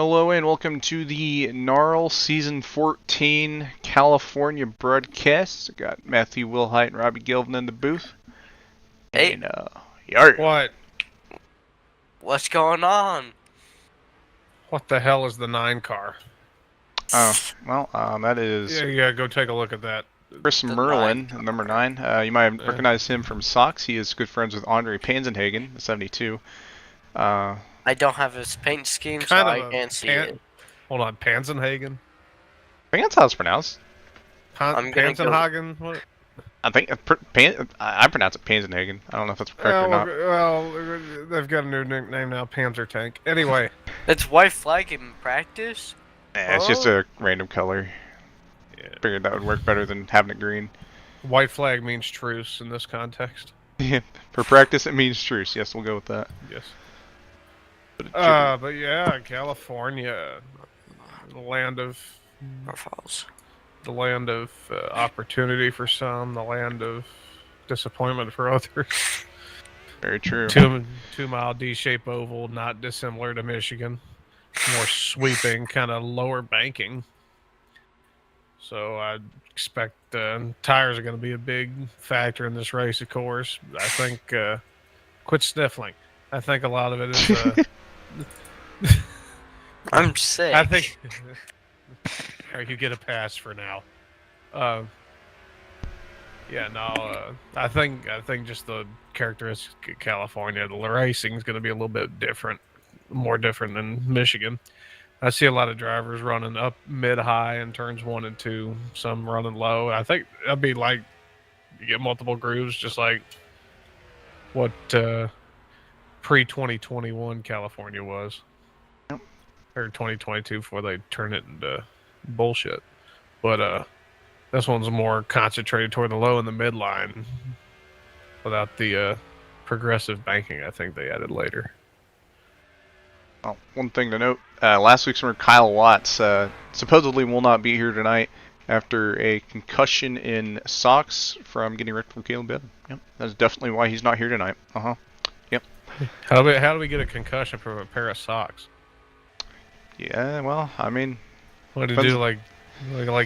Hello and welcome to the NARL Season 14 California broadcast. I got Matthew Wilhite and Robbie Gilvin in the booth. Hey. And, yar. What? What's going on? What the hell is the 9 car? Oh, well, that is Yeah, go take a look at that. Chris The Merlin, 9 number 9. You might recognize him from Sox. He is good friends with Andre Panzenhagen, the 72. I don't have his paint scheme, so Kind I of a can't see it. Hold on, Panzenhagen? I think that's how it's pronounced. I'm gonna go- Panzenhagen? What? I think I pronounce it Panzenhagen. I don't know if that's correct or not. Well, they've got a new nickname now, Panzer Tank. Anyway. It's white flag in practice? It's just a random color. Yeah. Figured that would work better than having it green. White flag means truce in this context. For practice, it means truce. Yes, we'll go with that. Yes. But But yeah, California, the land of Profiles. opportunity for some, the land of disappointment for others. very true. 2 mile D-shaped oval, not dissimilar to Michigan. More sweeping, kind of lower banking. So I expect tires are going to be a big factor in this race, of course. I think, quit sniffling. I think a lot of it is... I'm sick. I think... Alright, you get a pass for now. I think just the characteristics of California, the racing is going to be a little bit different, more different than Michigan. I see a lot of drivers running up mid-high in turns 1 and 2, some running low. I think that'd be like you get multiple grooves, just like what pre-2021 California was, or 2022 before they turn it into bullshit. But this one's more concentrated toward the low and the midline without the progressive banking I think they added later. Oh, one thing to note, last week's winner Kyle Watts supposedly will not be here tonight after a concussion in socks from getting wrecked from Caleb Bell. Yep, that's definitely why he's not here tonight. Yep. How do we get a concussion from a pair of socks? Yeah, well, I mean... What did he do, like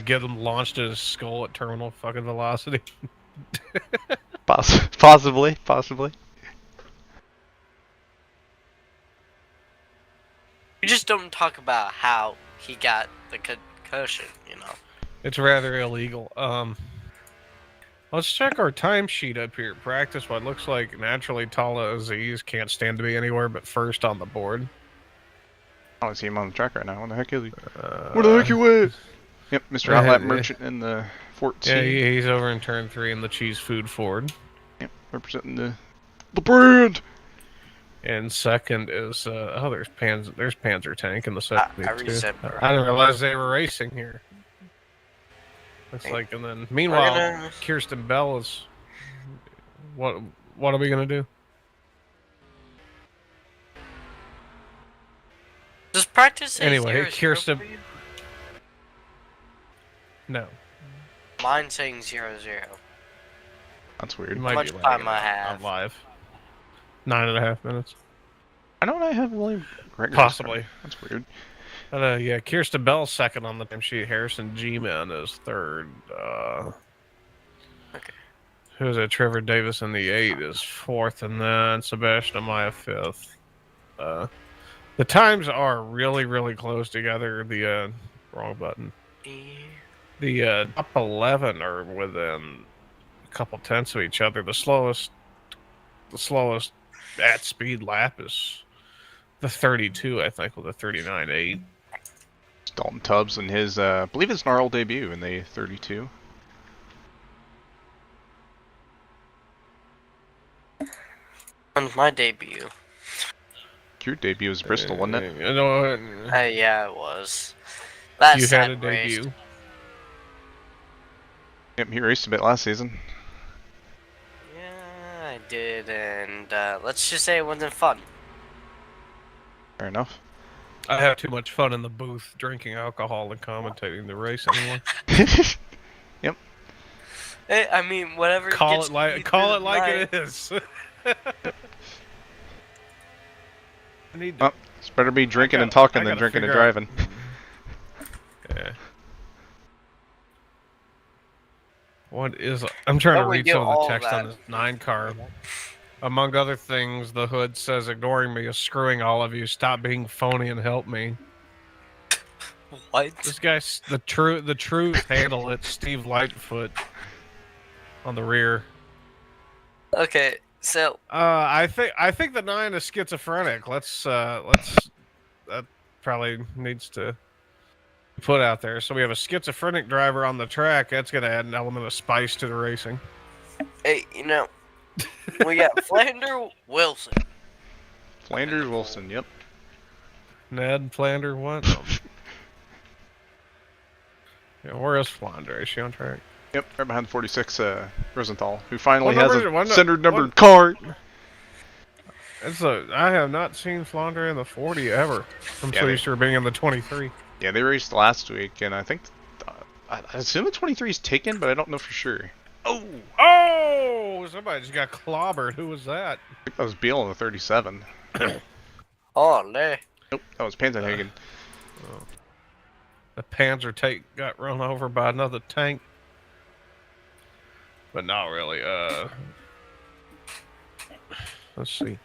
get him launched at his skull at terminal fucking velocity? Possibly. You just don't talk about how he got the concussion, you know. It's rather illegal. Let's check our timesheet up here. Practice what looks like naturally TalhaDevYT can't stand to be anywhere but first on the board. I don't see him on the track right now. Where the heck is he? Where the heck you at? Yep, Mr. Outlap Merchant in the 14. Yeah, he's over in turn 3 in the cheese food Ford. Yep, representing the brand. And second is there's Panzer Tank in the second. I I didn't realize they were racing here. Looks like, and then meanwhile, Kirsten Bell is. What are we gonna do? Does practice say Anyway, 0-0 Kirsten. for you? No. Mine saying 0-0. That's weird. You might much be time I on have? live. 9.5 minutes. I don't have really regular Possibly. time. That's weird. Yeah, Kirsten Bell's second on the time sheet. Harrison G-Man is third. Okay. Who's it? Trevor Davis in the 8 is fourth, and then Sebastian Amaya fifth. The times are really, really close together. The wrong button. The top 11 are within a couple tenths of each other. The slowest at speed lap is the 32, I think, with a 39.8. Dalton Tubbs and his, I believe his NARL debut in the 32. When's my debut? Your debut was Bristol, wasn't it? Yeah, it was. That You had a race. debut. Yep, he raced a bit last season. Yeah, I did, and let's just say it wasn't fun. Fair enough. I have too much fun in the booth drinking alcohol and commentating the race anymore. Yep. Hey, I mean, whatever. Call gets it me like through the night. it is. I need Oh, It's better be drinking and talking than drinking and driving. Yeah. What is... I'm trying to read some of the text on this 9 car. Among other things, the hood says, ignoring me is screwing all of you. Stop being phony and help me. What? This guy's the truth handle it, Steve Lightfoot on the rear. Okay, so I think the 9 is schizophrenic. Let's that probably needs to be put out there. So we have a schizophrenic driver on the track. That's gonna add an element of spice to the racing. hey, you know, we got Flander Wilson. Flanders Wilson, yep. Ned Flander, what? Yeah, where is Flander? Is she on track? Yep, right behind the 46 Rosenthal, who finally has a center numbered car. I have not seen Flander in the 40 ever. I'm so used to her being in the 23. Yeah, they raced last week, and I think I assume the 23 is taken, but I don't know for sure. Oh! Somebody just got clobbered. Who was that? I think that was Beal in the 37. Oh, no. Nope, that was Panzenhagen. The Panzer tank got run over by another tank. But not really. Let's see.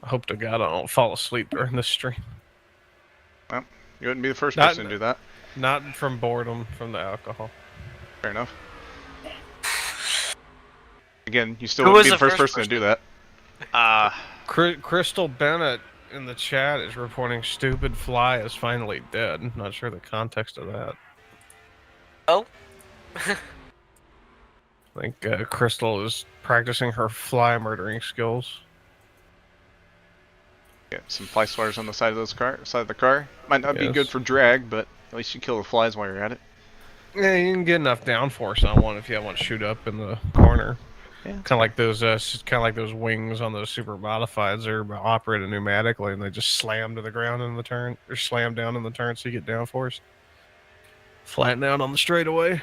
I hope to God I don't fall asleep during this stream. Well, you wouldn't be the first person to do that. Not from boredom, from the alcohol. Fair enough. Again, you still wouldn't be the first person to do that. Crystal Bennett in the chat is reporting Stupid Fly is finally dead. Not sure the context of that. Oh? I think Crystal is practicing her fly murdering skills. Yeah, some fly swatters on the side of the car. Might not be good for drag, but at least you kill the flies while you're at it. Yeah, you can get enough downforce on one if you have one shoot up in the corner. Yeah, kind of like those wings on those super modifieds. They're operated pneumatically, and they just slam to the ground in the turn, or slam down in the turn, so you get downforce. Flatten out on the straightaway.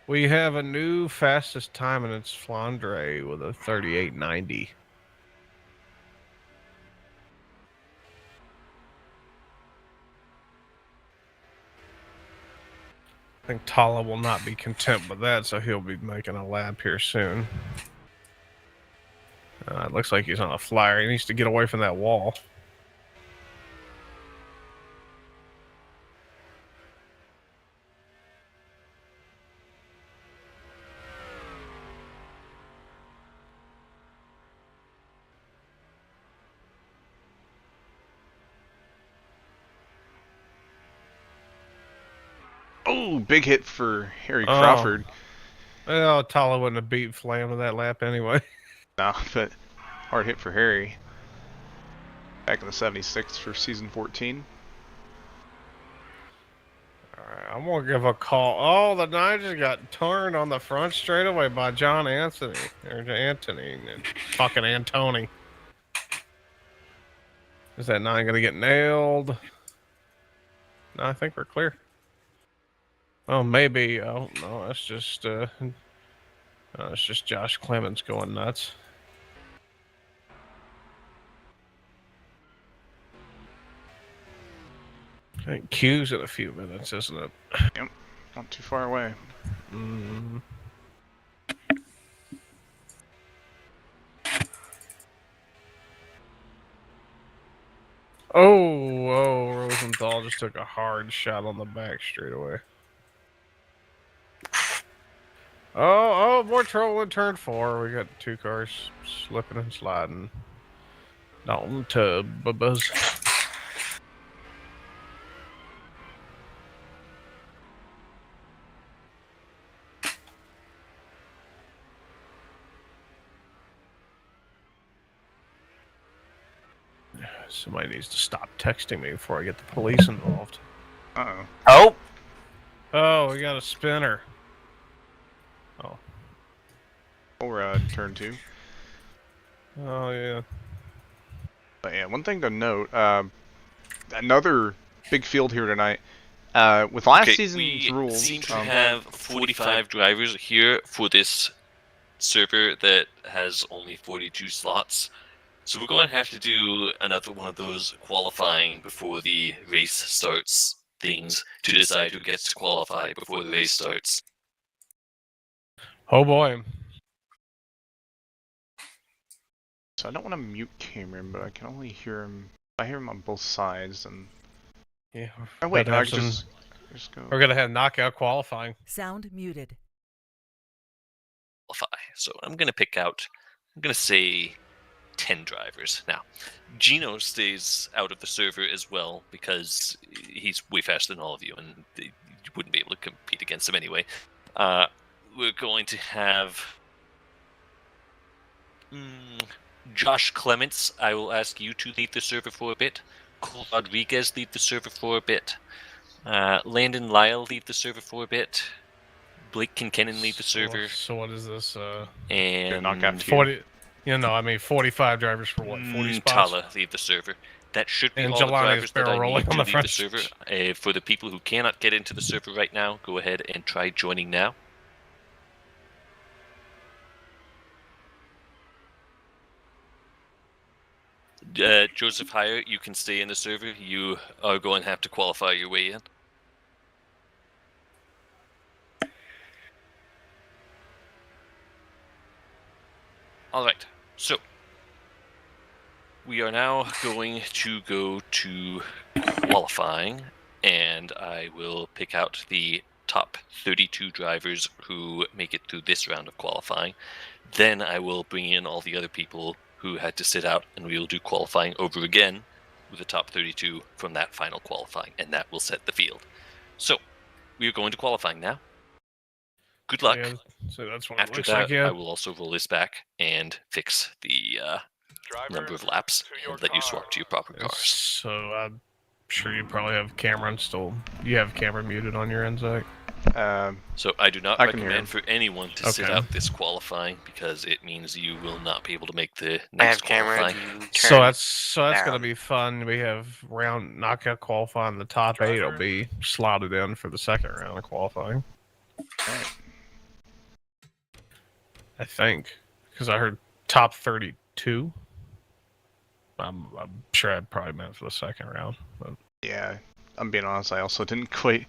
We have a new fastest time, and it's Flandre with a 38.90. I think Talha will not be content with that, so he'll be making a lap here soon. It looks like he's on a flyer. He needs to get away from that wall. Oh, big hit for Harry Crawford. Well, Talha wouldn't have beat Flam with that lap anyway. No, but hard hit for Harry. Back in the 76 for season 14. Alright, I'm going to give a call. Oh, the 9 just got turned on the front straightaway by John Anthony. Or Anthony. And fucking Antony. Is that 9 going to get nailed? No, I think we're clear. Oh, maybe. Oh, no, that's just, it's just Josh Clemens going nuts. I think Q's in a few minutes, isn't it? Yep, not too far away. Mm. Oh, Rosenthal just took a hard shot on the back straight away. Oh, more trouble in turn 4. We got 2 cars slipping and sliding. Dalton to Bubba's. Somebody needs to stop texting me before I get the police involved. Uh-oh. Oh! Oh, we got a spinner. Oh. Or turn 2. Oh, yeah. But yeah, one thing to note, another big field here tonight. With last season's we rules, seem to have 45 drivers here for this server that has only 42 slots. So we're going to have to do another one of those qualifying before the race starts things to decide who gets to qualify before the race starts. Oh boy. so I don't want to mute Cameron, but I can only hear him. I hear him on both sides, and Yeah. oh wait, Better no, I have can some- just go. We're gonna have knockout qualifying. Sound muted. Qualify. So I'm going to pick out, I'm going to say 10 drivers. Now, Gino stays out of the server as well because he's way faster than all of you, and you wouldn't be able to compete against him anyway. We're going to have Josh Clements. I will ask you to lead the server for a bit. Cole Rodriguez lead the server for a bit. Landon Lyle lead the server for a bit. Blake Kincannon lead the server. So what is this? And knockout 40. 45 drivers for what? 40 spots. Tala leave the server. That should be And all the Jelani drivers is that I barrel rolling need on to the leave the front. server. For the people who cannot get into the server right now, go ahead and try joining now. Joseph Heyer, you can stay in the server. You are going to have to qualify your way in. All right, so we are now going to go to qualifying, and I will pick out the top 32 drivers who make it through this round of qualifying. Then I will bring in all the other people who had to sit out, and we will do qualifying over again with the top 32 from that final qualifying, and that will set the field. So, we are going to qualifying now. Good luck. Yeah, so that's what it After looks that, like, yeah. I will also roll this back and fix the number of laps and let you swap to your proper cars. So I'm sure you probably have Cameron still. You have Cameron muted on your end, Zach. So I do not I can hear him. recommend for anyone to sit Okay. out this qualifying because it means you will not be able to make the I next have Cameron. qualifying. So that's gonna down. be fun. We have round knockout qualifying. The top 8 will be slotted in for the second round of qualifying. Alright. I think, because I heard top 32. I'm sure I probably meant for the second round. But Yeah, I'm being honest. I also didn't quite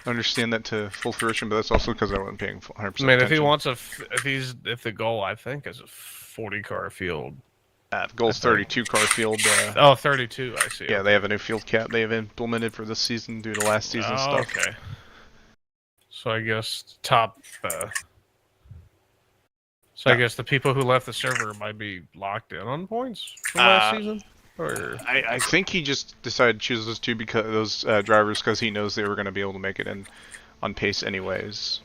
understand that to full fruition, but that's also because I wasn't paying 100% I mean, if he attention. wants if the goal I think is a 40 car field. The goal's 32 car field. Oh, 32. I see. Yeah, they have a new field cap they have implemented for this season due to last season's stuff. Okay. So I guess top. So I guess the people who left the server might be locked in on points from last season, or I think he just decided to choose those two because those drivers because he knows they were going to be able to make it in on pace anyways.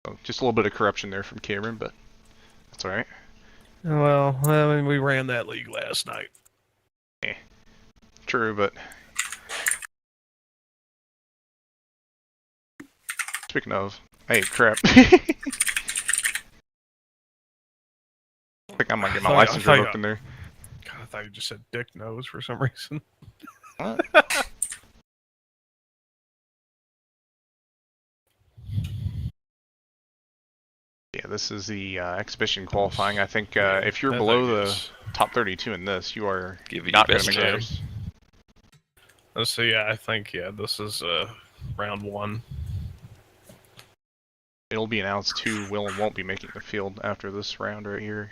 So just a little bit of corruption there from Cameron, but that's all right. well, I mean, we ran that league last night. True, but speaking of, hey, crap. I think I might get my license I thought- revoked in there. God, I thought you just said dick nose for some reason. What? Yeah, this is the exhibition qualifying. I think if you're I below think the it's- top 32 in this, you are Give it not your going to best make the shot. race. Let's see. Yeah, I think this is round 1. It'll be announced who will and won't be making the field after this round right here.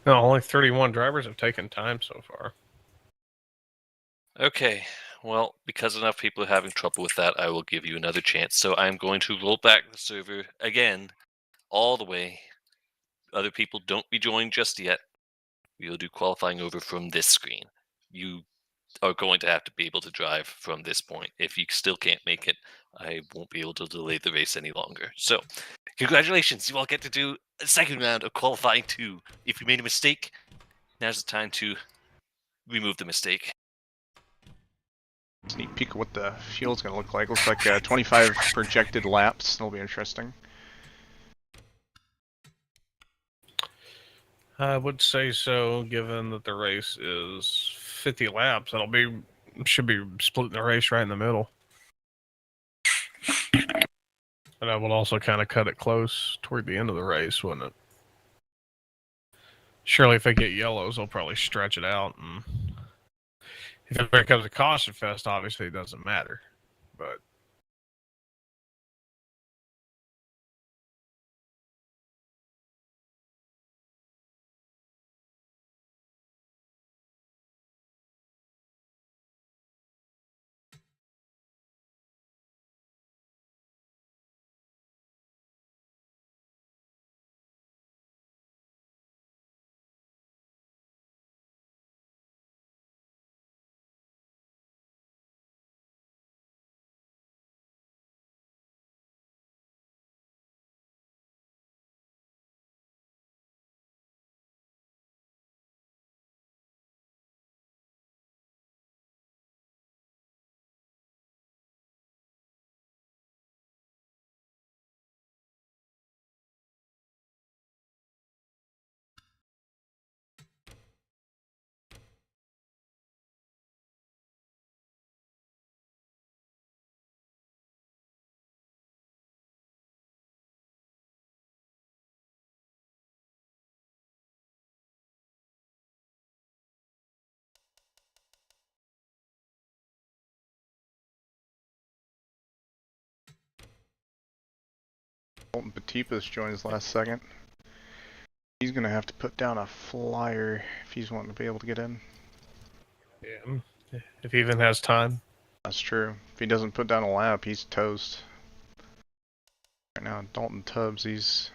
No, only 31 drivers have taken time so far. Okay, well, because enough people are having trouble with that, I will give you another chance. So I'm going to roll back the server again, all the way. Other people don't rejoin just yet. We will do qualifying over from this screen. You are going to have to be able to drive from this point. If you still can't make it, I won't be able to delay the race any longer. So, congratulations, you all get to do a second round of qualifying 2. If you made a mistake, now's the time to remove the mistake. Sneak peek of what the field's going to look like. Looks like 25 projected laps. That'll be interesting. I would say so, given that the race is 50 laps. Should be splitting the race right in the middle. And that would also kind of cut it close toward the end of the race, wouldn't it? Surely if they get yellows, they'll probably stretch it out. And if it becomes a caution fest, obviously it doesn't matter. But Colton Patipas joins last second. He's going to have to put down a flyer if he's wanting to be able to get in. yeah, if he even has time. That's true. If he doesn't put down a lap, he's toast. Right now, Dalton Tubbs, he's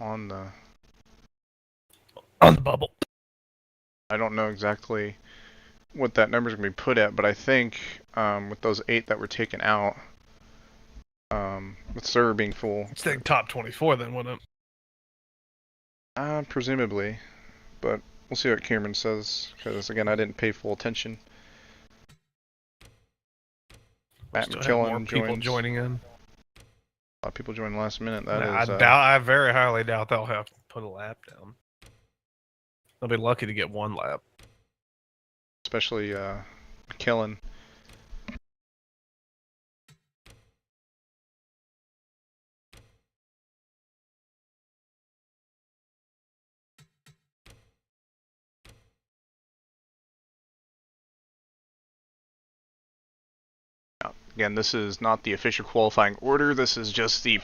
on the bubble. I don't know exactly what that number's going to be put at, but I think with those 8 that were taken out, with server being full. It's the top 24 then, wouldn't it? Presumably, but we'll see what Cameron says, because again, I didn't pay full attention. Matt McKillen people joining in. A lot of people joined last minute. I very highly doubt they'll have to put a lap down. They'll be lucky to get one lap. Especially McKillen. Again, this is not the official qualifying order. This is just the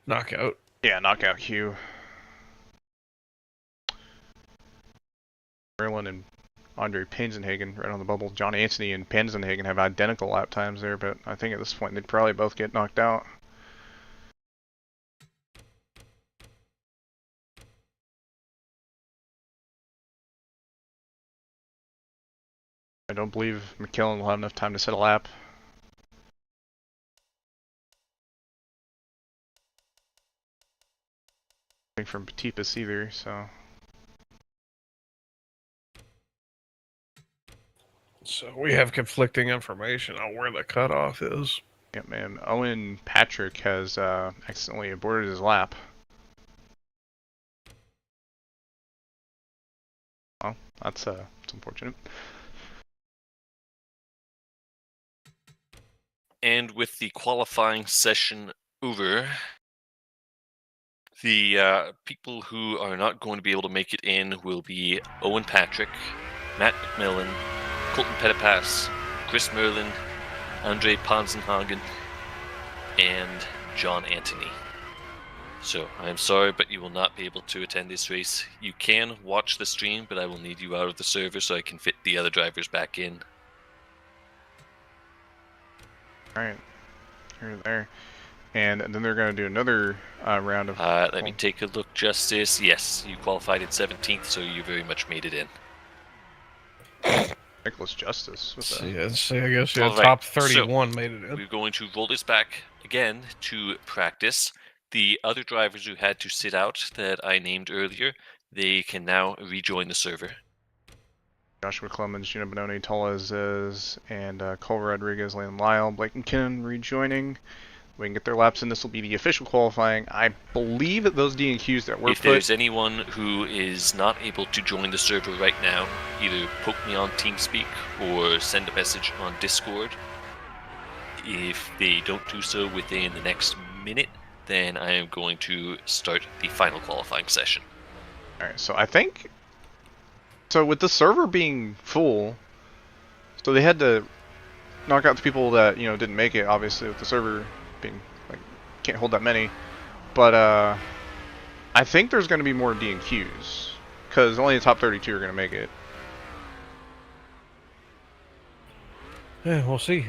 knockout. Yeah, knockout queue. Merlin and Andre Panzenhagen right on the bubble. John Anthony and Panzenhagen have identical lap times there, but I think at this point they'd probably both get knocked out. I don't believe McKillen will have enough time to set a lap. Nothing from Patipas either, so. So we have conflicting information on where the cutoff is. Yeah, man. Owen Patrick has accidentally aborted his lap. Well, that's unfortunate. And with the qualifying session over, the people who are not going to be able to make it in will be Owen Patrick, Matt McMillan, Colton Pettipas, Chris Merlin, Andre Panzenhagen, and John Anthony. So, I'm sorry, but you will not be able to attend this race. You can watch the stream, but I will need you out of the server so I can fit the other drivers back in. Alright, here there. And then they're going to do another round of... Let me take a look, Justice. Yes, you qualified in 17th, so you very much made it in. Nicholas Justice. Yes, I guess All right, top 31 made it in. We're going to roll this back again to practice. The other drivers who had to sit out that I named earlier, they can now rejoin the server. Joshua Clemens, Gina Bononi, Tolles, and Cole Rodriguez, Landon Lyle, Blake McKinnon rejoining. We can get their laps in. This will be the official qualifying. I believe that those DNQs that were If there's anyone who is not able to join the server right now, either poke me on TeamSpeak or send a message on Discord. If they don't do so within the next minute, then I am going to start the final qualifying session. Alright, so I think... So with the server being full, so they had to knock out the people that, you know, didn't make it, obviously, with the server being, like, can't hold that many. But, I think there's going to be more DNQs, because only the top 32 are going to make it. Yeah, we'll see.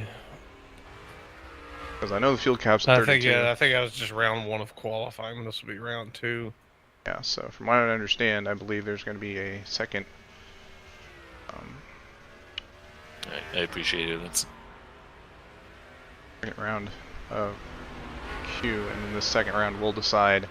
Because I know the field cap's at 32. I think that was just round 1 of qualifying. This will be round 2. Yeah, so from what I understand, I believe there's going to be a second... I appreciate it. That's... second round of Q, and then the second round will decide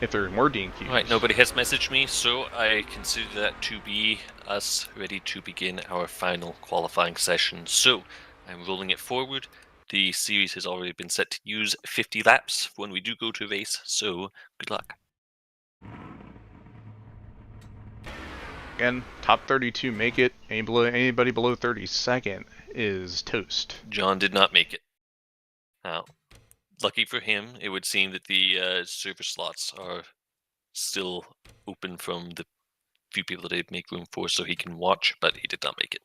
if there are more DNQs. Alright, nobody has messaged me, so I consider that to be us ready to begin our final qualifying session. So, I'm rolling it forward. The series has already been set to use 50 laps when we do go to a race, so good luck. Again, top 32 make it. Anybody below 32nd is toast. John did not make it. Now, lucky for him, it would seem that the server slots are still open from the few people that they'd make room for, so he can watch, but he did not make it.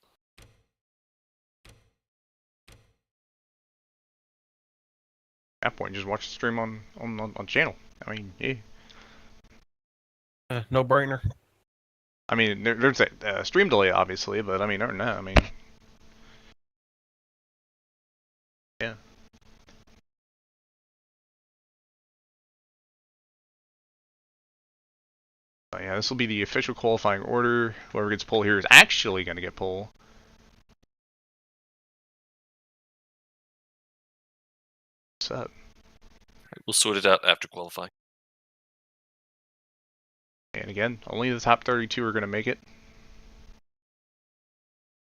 At that point, just watch the stream on channel. I mean, yeah. No brainer. I mean, there's a stream delay, obviously, but I mean, other than that, I mean, yeah. But yeah, this will be the official qualifying order. Whoever gets pole here is actually going to get pole. What's up? Right, we'll sort it out after qualifying. And again, only the top 32 are going to make it.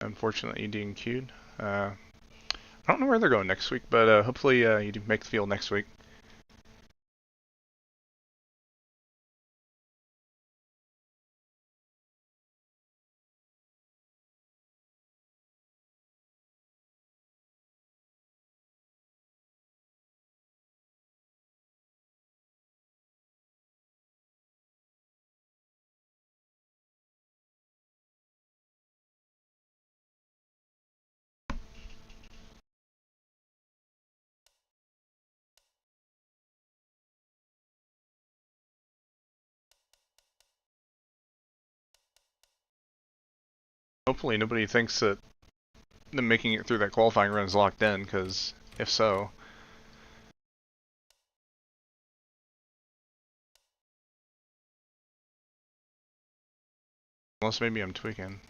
Unfortunately, you DNQ'd. I don't know where they're going next week, but hopefully you do make the field next week. Hopefully nobody thinks that them making it through that qualifying run is locked in, because if so... Unless maybe I'm tweaking.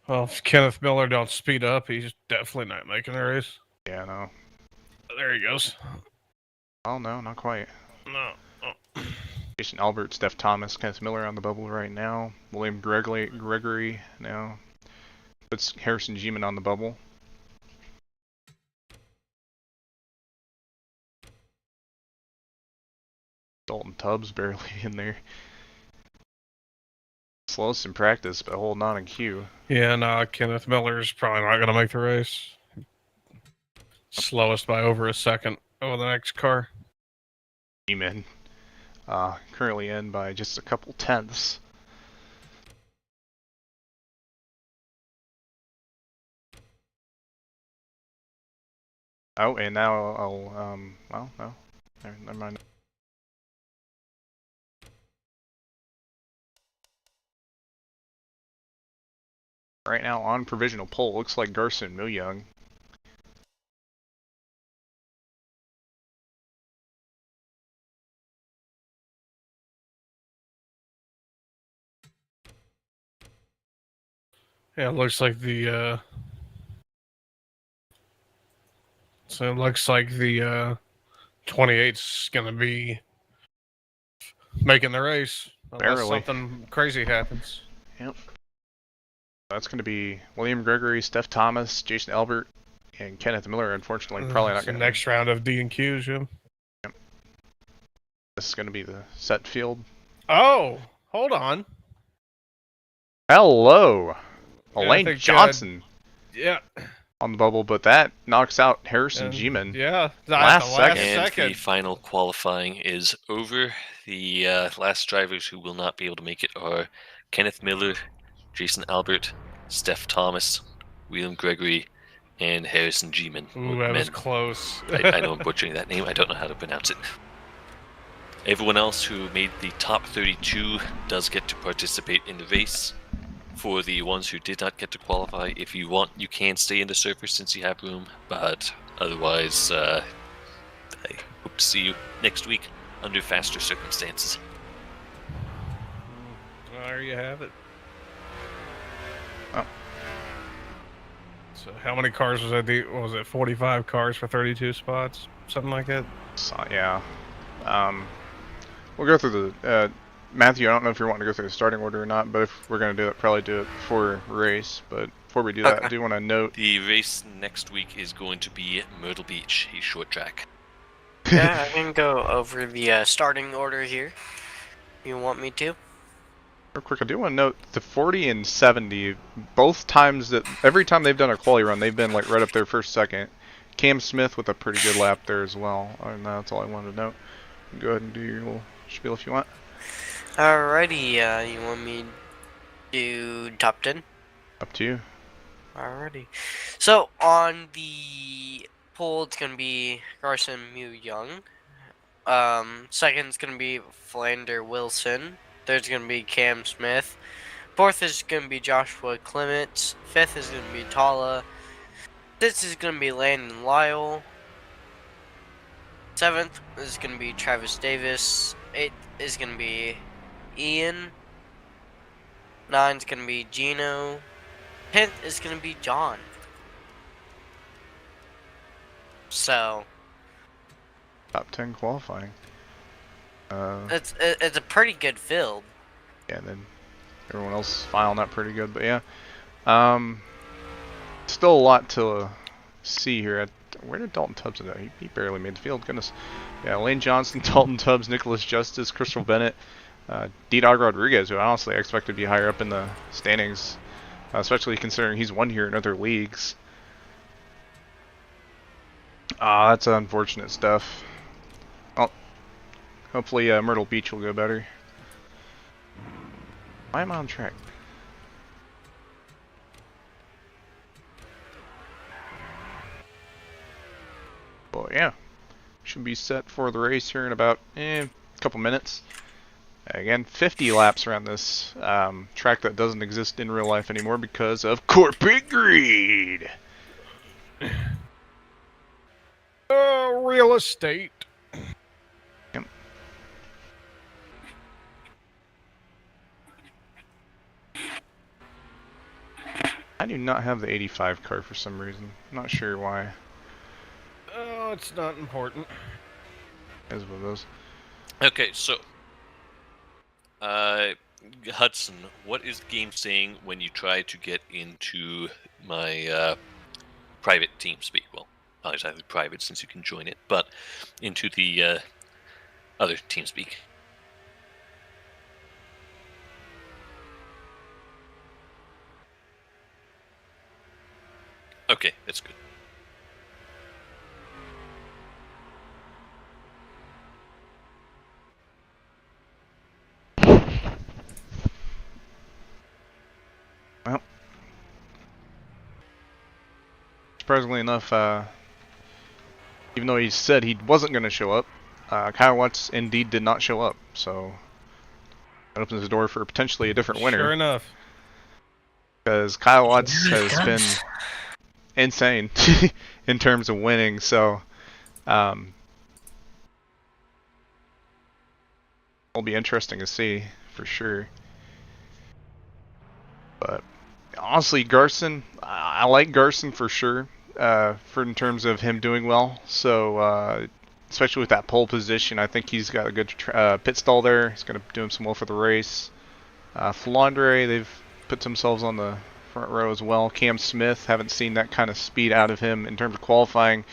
Well, if Kenneth Miller don't speed up, he's definitely not making the race. Yeah, no. There he goes. Oh no, not quite. No. Oh. Jason Albert, Steph Thomas, Kenneth Miller on the bubble right now. William Gregory now. Puts Harrison Geeman on the bubble. Dalton Tubbs barely in there. Slowest in practice, but holding on in queue. Yeah, no, Kenneth Miller's probably not going to make the race. Slowest by over a second over the next car. Geeman. Currently in by just a couple tenths. Oh, and now I'll, well, no. Never mind. Right now on provisional pole, looks like Garson Milyoung. Yeah, it looks like the, so it looks like the, 28's going to be making the race. unless Barely. something crazy happens. Yep. That's going to be William Gregory, Steph Thomas, Jason Albert, and Kenneth Miller. Unfortunately, probably not It's the going to. next round of D&Qs, yeah. Yep. This is going to be the set field. Oh, hold on. Hello, Yeah, I Elaine think, Johnson Yeah. on the bubble, but that knocks out Harrison G-Man. Yeah. Last the second. And the second. final qualifying is over. The last drivers who will not be able to make it are Kenneth Miller, Jason Albert, Steph Thomas, William Gregory, and Harrison G-Man. Ooh, that was close. I know I'm butchering that name. I don't know how to pronounce it. Everyone else who made the top 32 does get to participate in the race. For the ones who did not get to qualify, if you want, you can stay in the server since you have room. But otherwise, I hope to see you next week under faster circumstances. There you have it. Oh. So how many cars was that? What was it? 45 cars for 32 spots? Something like that? So, yeah. We'll go through the... Matthew, I don't know if you're wanting to go through the starting order or not, but if we're going to do it, probably do it before race. But before we do that, I do want to note... The race next week is going to be Myrtle Beach, a short track. Yeah, I can go over the starting order here. You want me to? Real quick, I do want to note the 40 and 70, both times that... Every time they've done a quali run, they've been like right up there first, second. Cam Smith with a pretty good lap there as well. And that's all I wanted to note. Go ahead and do your little spiel if you want. Alrighty, you want me to do top 10? Up to you. Alrighty. So, on the pole, it's going to be Carson Mew Young. Second's going to be Flander Wilson. Third's going to be Cam Smith. Fourth is going to be Joshua Clements. Fifth is going to be Tala. Sixth is going to be Landon Lyle. Seventh is going to be Travis Davis. Eighth is going to be Ian. Nine's going to be Gino. 10th is going to be John. So Top 10 qualifying. it's a pretty good field. Yeah, and then everyone else filing that pretty good, but yeah. Still a lot to see here. Where did Dalton Tubbs go? He barely made the field. Goodness. Yeah, Lane Johnson, Dalton Tubbs, Nicholas Justice, Crystal Bennett, D-Dog Rodriguez, who honestly I expect to be higher up in the standings, especially considering he's won here in other leagues. That's unfortunate stuff. Oh, hopefully Myrtle Beach will go better. Why am I on track? Well, yeah. Should be set for the race here in about a couple minutes. Again, 50 laps around this track that doesn't exist in real life anymore because of corporate greed. Real estate. Yep. I do not have the 85 car for some reason. Not sure why. Oh, it's not important. As one of those. Okay, so Hudson, what is the game saying when you try to get into my private TeamSpeak? Well, not exactly private since you can join it, but into the other TeamSpeak. Okay, that's good. Well, surprisingly enough, even though he said he wasn't going to show up, Kyle Watts indeed did not show up. So that opens the door for potentially a different winner. Sure enough. Because Kyle Watts has been insane in terms of winning. So it'll be interesting to see for sure. But honestly, Garson, I like Garson for sure, for in terms of him doing well. So especially with that pole position. I think he's got a good pit stall there. He's going to do him some well for the race. Flandre, they've put themselves on the front row as well. Cam Smith, haven't seen that kind of speed out of him in terms of qualifying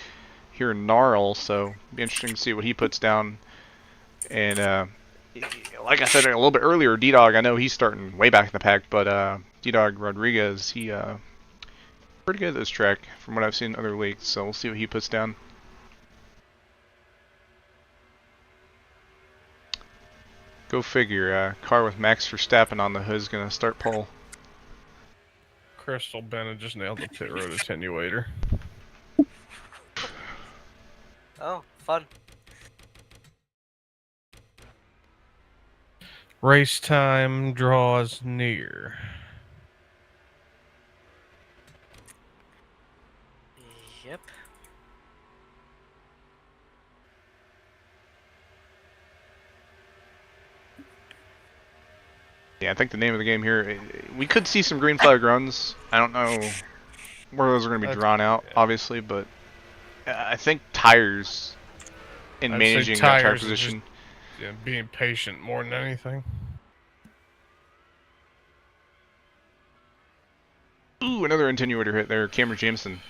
here in NARL, so it'll be interesting to see what he puts down. And like I said a little bit earlier, D-Dog, I know he's starting way back in the pack, but D-Dog Rodriguez, he pretty good at this track from what I've seen in other leagues, so we'll see what he puts down. Go figure, car with Max Verstappen on the hood is going to start pole. Crystal Bennett just nailed the pit road attenuator. Oh, fun. Race time draws near. Yep. Yeah, I think the name of the game here, we could see some green flag runs. I don't know where those are going to be drawn out, obviously, but I think tires in managing that tire position. Yeah, being patient more than anything. Ooh, another attenuator hit there, Cameron Jamison.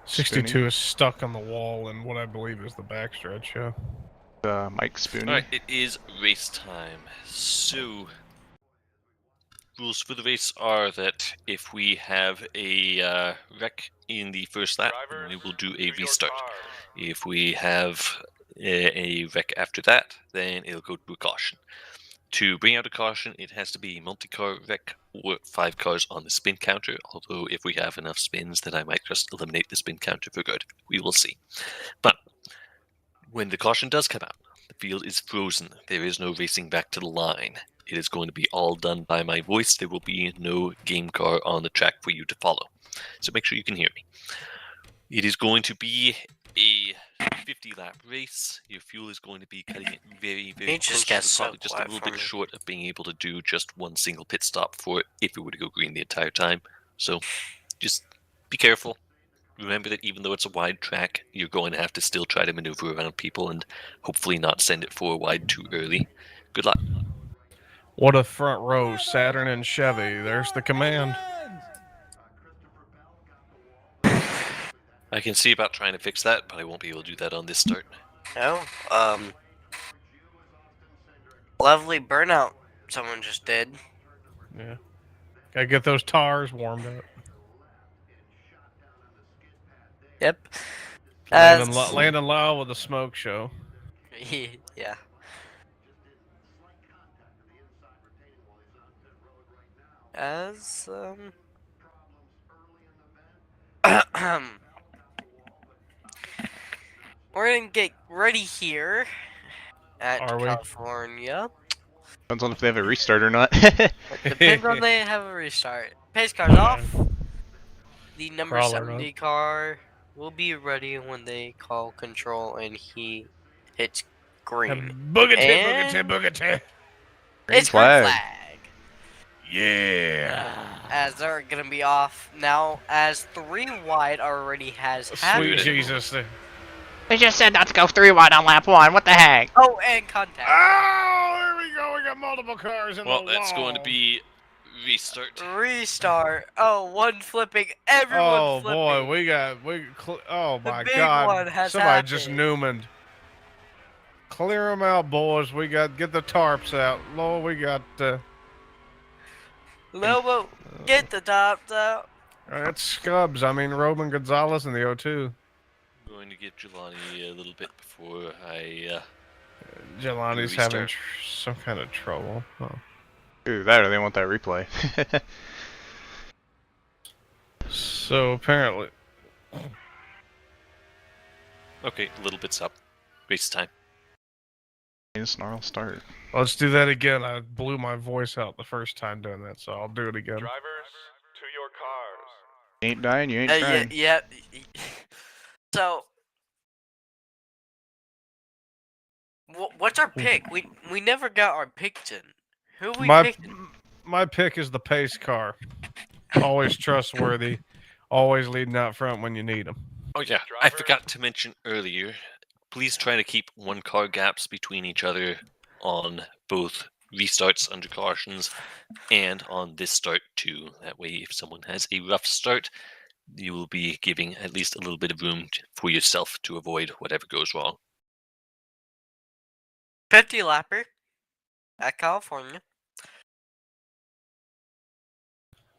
'62 is stuck on the wall in what I believe is the backstretch, yeah. Mike Spooney. Alright, it is race time. So, rules for the race are that if we have a wreck in the first lap, then we will do a restart. If we have a wreck after that, then it'll go to a caution. To bring out a caution, it has to be a multi-car wreck or 5 cars on the spin counter, although if we have enough spins, then I might just eliminate the spin counter for good. We will see. But when the caution does come out, the field is frozen. There is no racing back to the line. It is going to be all done by my voice. There will be no game car on the track for you to follow. So make sure you can hear me. It is going to be a 50-lap race. Your fuel is going to be cutting it very, very close. It's probably just a little bit short of being able to do just one single pit stop for it if it were to go green the entire time. So just be careful. Remember that even though it's a wide track, you're going to have to still try to maneuver around people and hopefully not send it 4 wide too early. Good luck. What a front row, Saturn and Chevy. There's the command. I can see about trying to fix that, but I won't be able to do that on this start. Oh, lovely burnout someone just did. Yeah. Gotta get those tires warmed up. Yep. Landon Lyle with the smoke show. Yeah. As, we're gonna get ready here at California. Depends on if they have a restart or not. Depends on if they have a restart. Pace car's off. The number 70 car will be ready when they call control and he hits green. Boogity. It's flag. Yeah. As they're gonna be off now, as 3 wide already has happened. Sweet Jesus. They just said not to go 3 wide on lap 1. What the heck? Oh, and contact. Oh, there we go. We got multiple cars in the wall. Well, that's going to be restart. Restart. Oh, one flipping. Everyone flipping. Oh boy, oh my big God! one has Somebody happened. just Newmaned. Clear them out, boys. We got get the tarps out. Lord, we got. Lobo, get the tops out. That's Scubs. I mean, Roman Gonzalez in the O2. I'm going to get Jelani a little bit before I. Jelani's having some kind of trouble. Oh. Either that or they want that replay. So apparently. Okay, a little bit's up. Race time. Snarl start. Let's do that again. I blew my voice out the first time doing that, so I'll do it again. Drivers, to your cars. You ain't dying, you ain't trying. Yeah. So, what's our pick? We never got our picks in. Who we picked? My pick is the pace car. Always trustworthy. Always leading out front when you need them. Oh yeah, I forgot to mention earlier. Please try to keep 1-car gaps between each other on both restarts under cautions and on this start too. That way, if someone has a rough start, you will be giving at least a little bit of room for yourself to avoid whatever goes wrong. 50 lapper at California.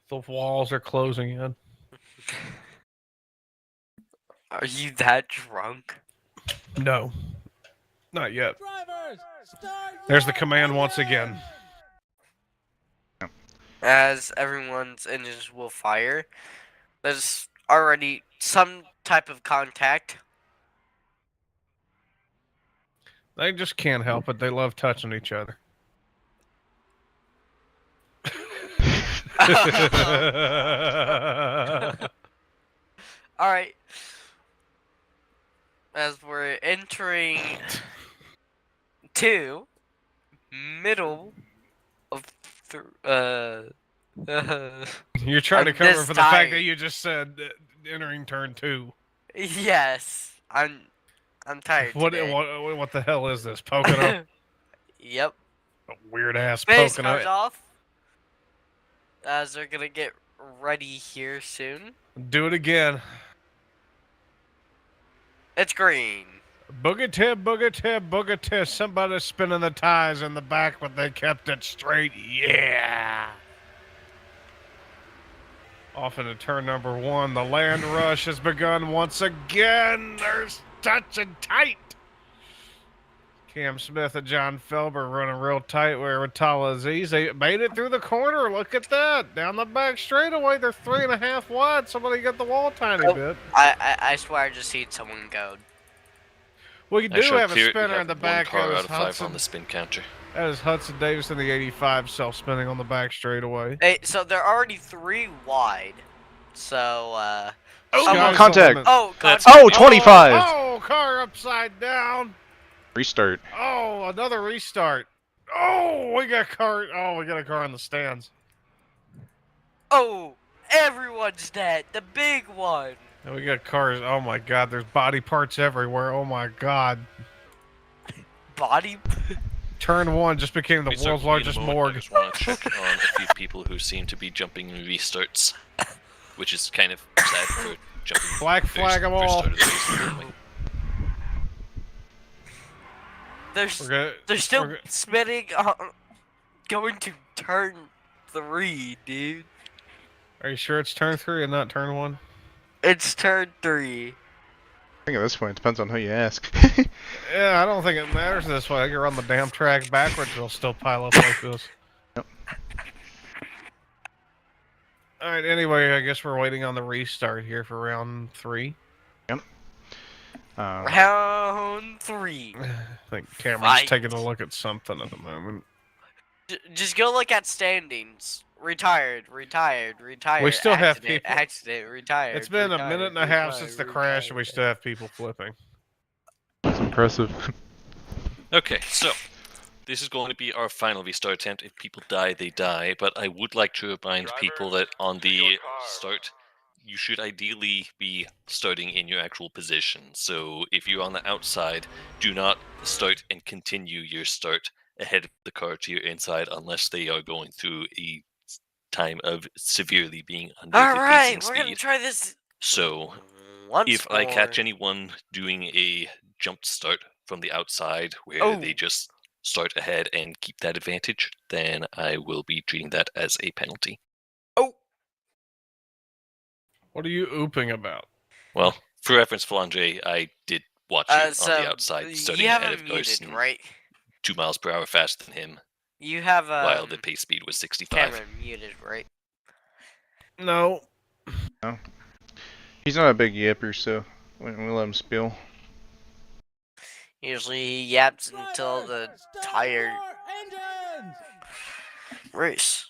The walls are closing in. Are you that drunk? No, not yet. There's the command once again. As everyone's engines will fire, there's already some type of contact. They just can't help it. They love touching each other. Alright. As we're entering to middle of You're trying to I'm cover this for the fact that tired. you just said entering turn 2. yes, I'm tired What today. what the hell is this? Pocono? Yep. A weird ass Space Pocono. goes off. As they're gonna get ready here soon. Do it again. It's green. Boogatip, boogatip, boogatip. Somebody's spinning the tires in the back, but they kept it straight. Yeah. Off into turn number 1. The land rush has begun once again. There's touching tight. Cam Smith and John Felber running real tight with TalhaDevYT. They made it through the corner. Look at that. Down the back straightaway. They're 3.5 wide. Somebody get the wall a tiny bit. I swear I just seen someone go. We do have a spinner in the back. Car That out is of 5 Hudson. on the spin counter. That is Hudson Davis in the 85 self-spinning on the back straightaway. Hey, so they're already 3 wide. So, Sky's contact. the limit. Oh, That's- Oh, 25. Oh, car upside down. Restart. Oh, another restart. Oh, we got a car in the stands. Oh, everyone's dead. The big one. And we got cars. Oh my God, there's body parts everywhere. Oh my God. Body. Turn 1 just became the We start world's in a largest moment. I morgue. just want to check on a few people who seem to be jumping restarts, which is kind of sad for jumping. Black flag them all. start of the race anyway. They're still spinning on, going to turn 3, dude. Are you sure it's turn 3 and not turn 1? It's turn 3. I think at this point it depends on who you ask. Yeah, I don't think it matters this way. I can run the damn track backwards. They'll still pile up like this. Yep. Alright, anyway, I guess we're waiting on the restart here for round 3. Round 3. I think Cameron's Fight. taking a look at something at the moment. Just go look at standings. Retired. We still have people. Accident. Retired. It's been a retired, minute and a half retired, since the crash, and we retired. still have people flipping. That's impressive. Okay, so this is going to be our final restart attempt. If people die, they die. But I would like to remind people that on the start, you should ideally be starting in your actual position. So if you're on the outside, do not start and continue your start ahead of the car to your inside unless they are going through a time of severely being under the Alright, pacing we're gonna speed. try this So once if I catch more. anyone doing a jumped start from the outside where they just start ahead and keep that advantage, then I will be treating that as a penalty. What are you ooping about? Well, for reference, Flandre, I did watch you on So the outside starting you have ahead him of muted, Garson, right? 2 miles per hour faster than him, You have while the pace speed was 65. Cameron muted, right? No. He's not a big yipper, so we let him spill. Usually he yaps until the tire race.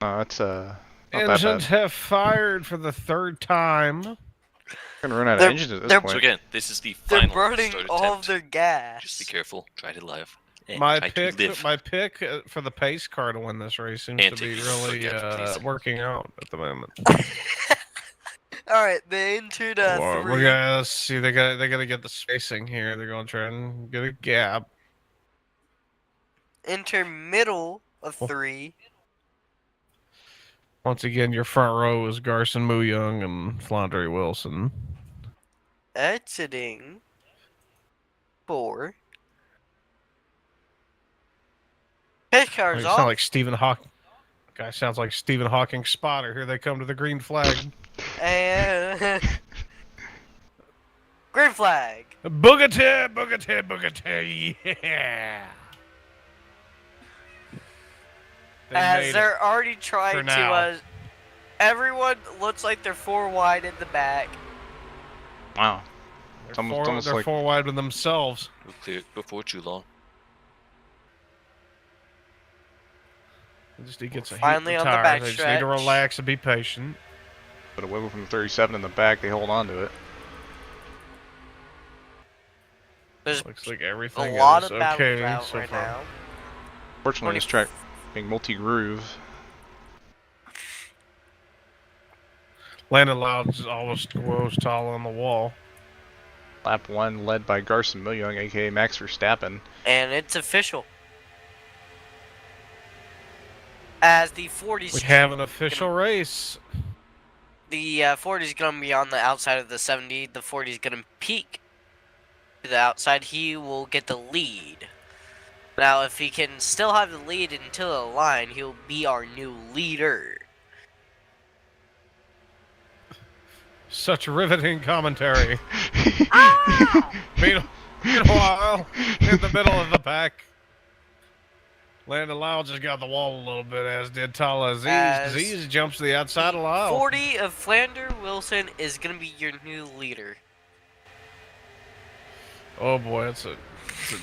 That's not that Engines bad. have fired for the 3rd time. We're gonna run out of They're- engines at this they're- So point. again, this is the They're final burning start all of attempt. their gas. Just be careful. Try to live. And My try pick, to live. my pick for the pace car to win this race seems And to be take really forget, please. working out at the moment. Alright, then into the Well, 3. we're gonna see. They gotta get the spacing here. They're gonna try and get a gap. Enter middle of Oh. 3. Once again, your front row is Garson Young and Flandre Wilson. Exiting 4. Pit car's Sound off. like Stephen Hawking. Guy sounds like Stephen Hawking's spotter. Here they come to the green flag. And green flag. Boogity, boogity, boogity, yeah. They As made they're already trying for to, now. everyone looks like they're 4 wide in the back. Wow. They're, It's almost they're like 4 wide with themselves. We'll clear it before too long. They just need to get some Finally heat in on the tires. back They just need to stretch. relax and be patient. but a wiggle from the 37 in the back. They hold on to it. There's Looks like a everything lot is of battle okay out so right far. now. Fortunately, this track being multi-groove. Landon Loud's almost woes tall on the wall. Lap 1 led by Garson Young, aka Max Verstappen. And it's official. As the 40's We have an official race. The 40 is going to be on the outside of the 70. The 40 is going to peak to the outside. He will get the lead. Now, if he can still have the lead until the line, he'll be our new leader. Such riveting commentary. Ah! Meanwhile, in the middle of the pack, Landon Loud just got the wall a little bit, as did TalhaDevYT. As Aziz jumps to the outside of Lyle. 40 of Flander Wilson is going to be your new leader. Oh boy, it's a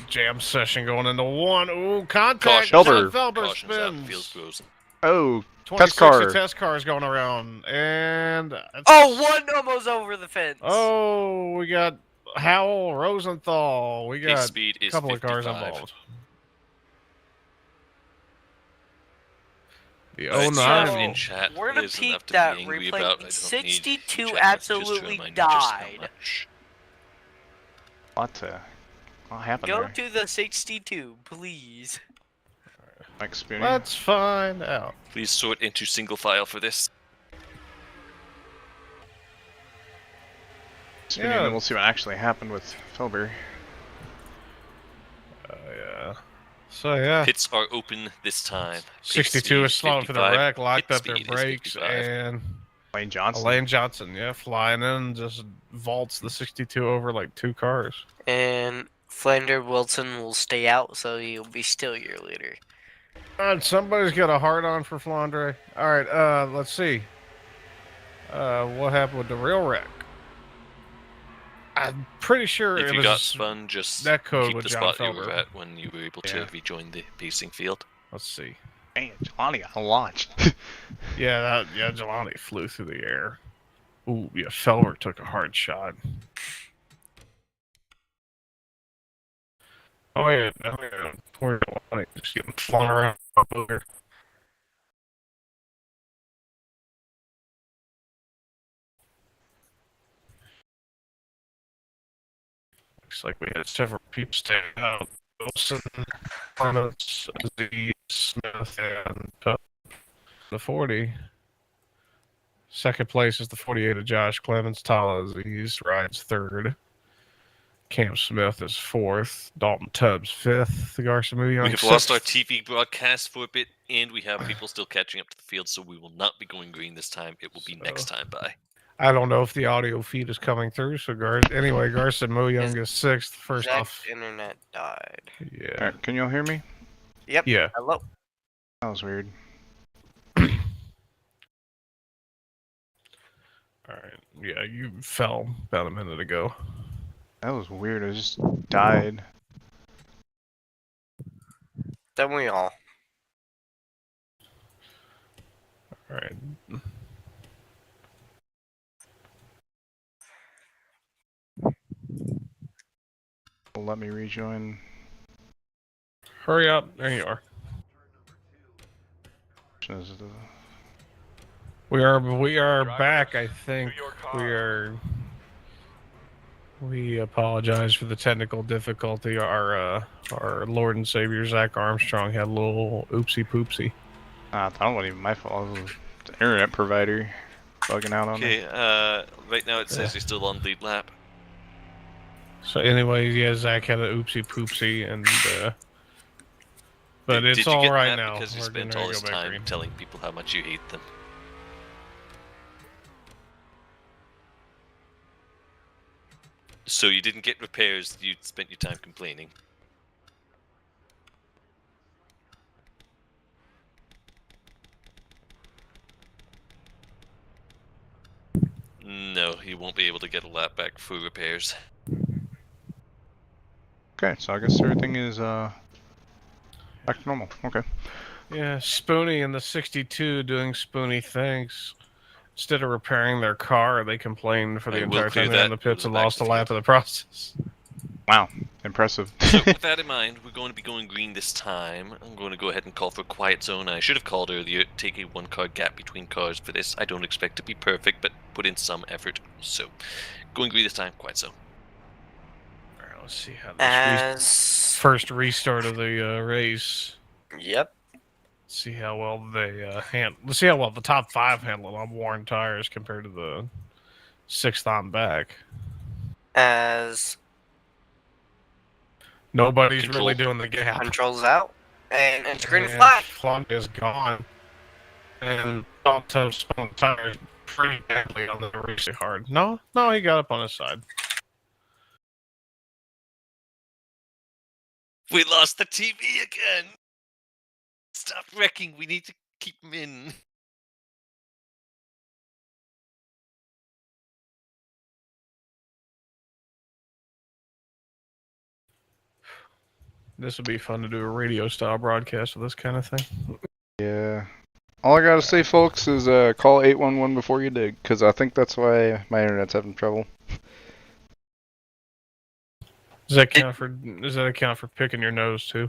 jam session going into 1. Ooh, contact. Caution. John Felber Caution's out. spins. Feels frozen. Oh, 26 car. test cars going around, and Oh, one almost over the fence. oh, we got Howell, Rosenthal. We His got speed a is couple of cars 55. involved. The Alright, 09. so in chat, we're gonna there's peek enough to that be angry replay. about. I don't need 62 chat to just absolutely remind you just how died. much. What happened Go there? to the 62, please. Mike Spoonie. Let's find out. Please sort into single file for this. Spoonie, Yeah. and then we'll see what actually happened with Felber. Yeah. So yeah, Pits are open this time. Pit 62 is speed slowing for the 55. wreck, locked Pit up their speed is brakes, 55. and Lane Johnson. Elaine Johnson, yeah, flying in, just vaults the 62 over like 2 cars. And Flander Wilson will stay out, so he'll be still your leader. God, somebody's got a hard on for Flandre. All right, let's see. What happened with the real wreck? I'm pretty sure If it you was got spun, just that code keep with the John spot you were Felber. at when you were able to Yeah. rejoin the pacing field. Let's see. Man, Jelani got launched. Yeah, Jelani flew through the air. Ooh, yeah, Felber took a hard shot. Oh yeah, poor Jelani just getting flung around up over. Looks like we had several people standing out. Wilson, Clements, Aziz, Smith, and the 40. Second place is the 48 of Josh Clements. TalhaDevYT rides third. Cam Smith is fourth. Dalton Tubbs fifth. The Garcia Young We have lost our sixth. TV broadcast for a bit, and we have people still catching up to the field, so we will not be going green this time. It will be next time by. I don't know if the audio feed is coming through. So anyway, Garcia Young is sixth. First Zach's off, internet died. yeah, Alright, can y'all hear me? Yep. yeah. Hello. That was weird. All right, yeah. You fell about a minute ago. That was weird. I just died. Then we all. All right. Well, let me rejoin. Hurry up! There you are. We are Drivers, back. I to think your we cars. are. We apologize for the technical difficulty. Our Lord and Savior Zak Armstrong had a little oopsie poopsie. That wasn't even my fault. It was the internet provider bugging out on me. Okay, right now it says Yeah. you're still on lead lap. So, anyways, yeah, Zach had an oopsie poopsie, and but it's Did you all get right that now. because you We're spent gonna all go this back time green. telling people how much you hate them? So you didn't get repairs, you spent your time complaining. No, you won't be able to get a lap back for repairs. Okay, so I guess everything is back to normal. Okay. Yeah, Spoonie and the 62 doing Spoonie things. Instead of repairing their car, they complained for the I will entire clear time they were in that, the go pits to and the back lost a of the lap field. in the process. Wow, impressive. So with that in mind, we're going to be going green this time. I'm going to go ahead and call for a quiet zone. I should have called earlier. Take a 1 car gap between cars for this. I don't expect to be perfect, but put in some effort. So, going green this time, quiet zone. Alright, let's see how this As first restart of the race. yep. See how well they Let's see how well the top 5 handle on worn tires compared to the 6th on back. As Nobody's Control. really doing the gap. controls out, and it's green And flag. Flunk is gone. And Dalton spun the tires pretty badly on the race hard. No, he got up on his side. We lost the TV again! Stop wrecking, we need to keep them in. This would be fun to do a radio style broadcast of this kind of thing. Yeah. All I gotta say, folks, is call 811 before you dig, because I think that's why my internet's having trouble. Does that account for picking your nose too?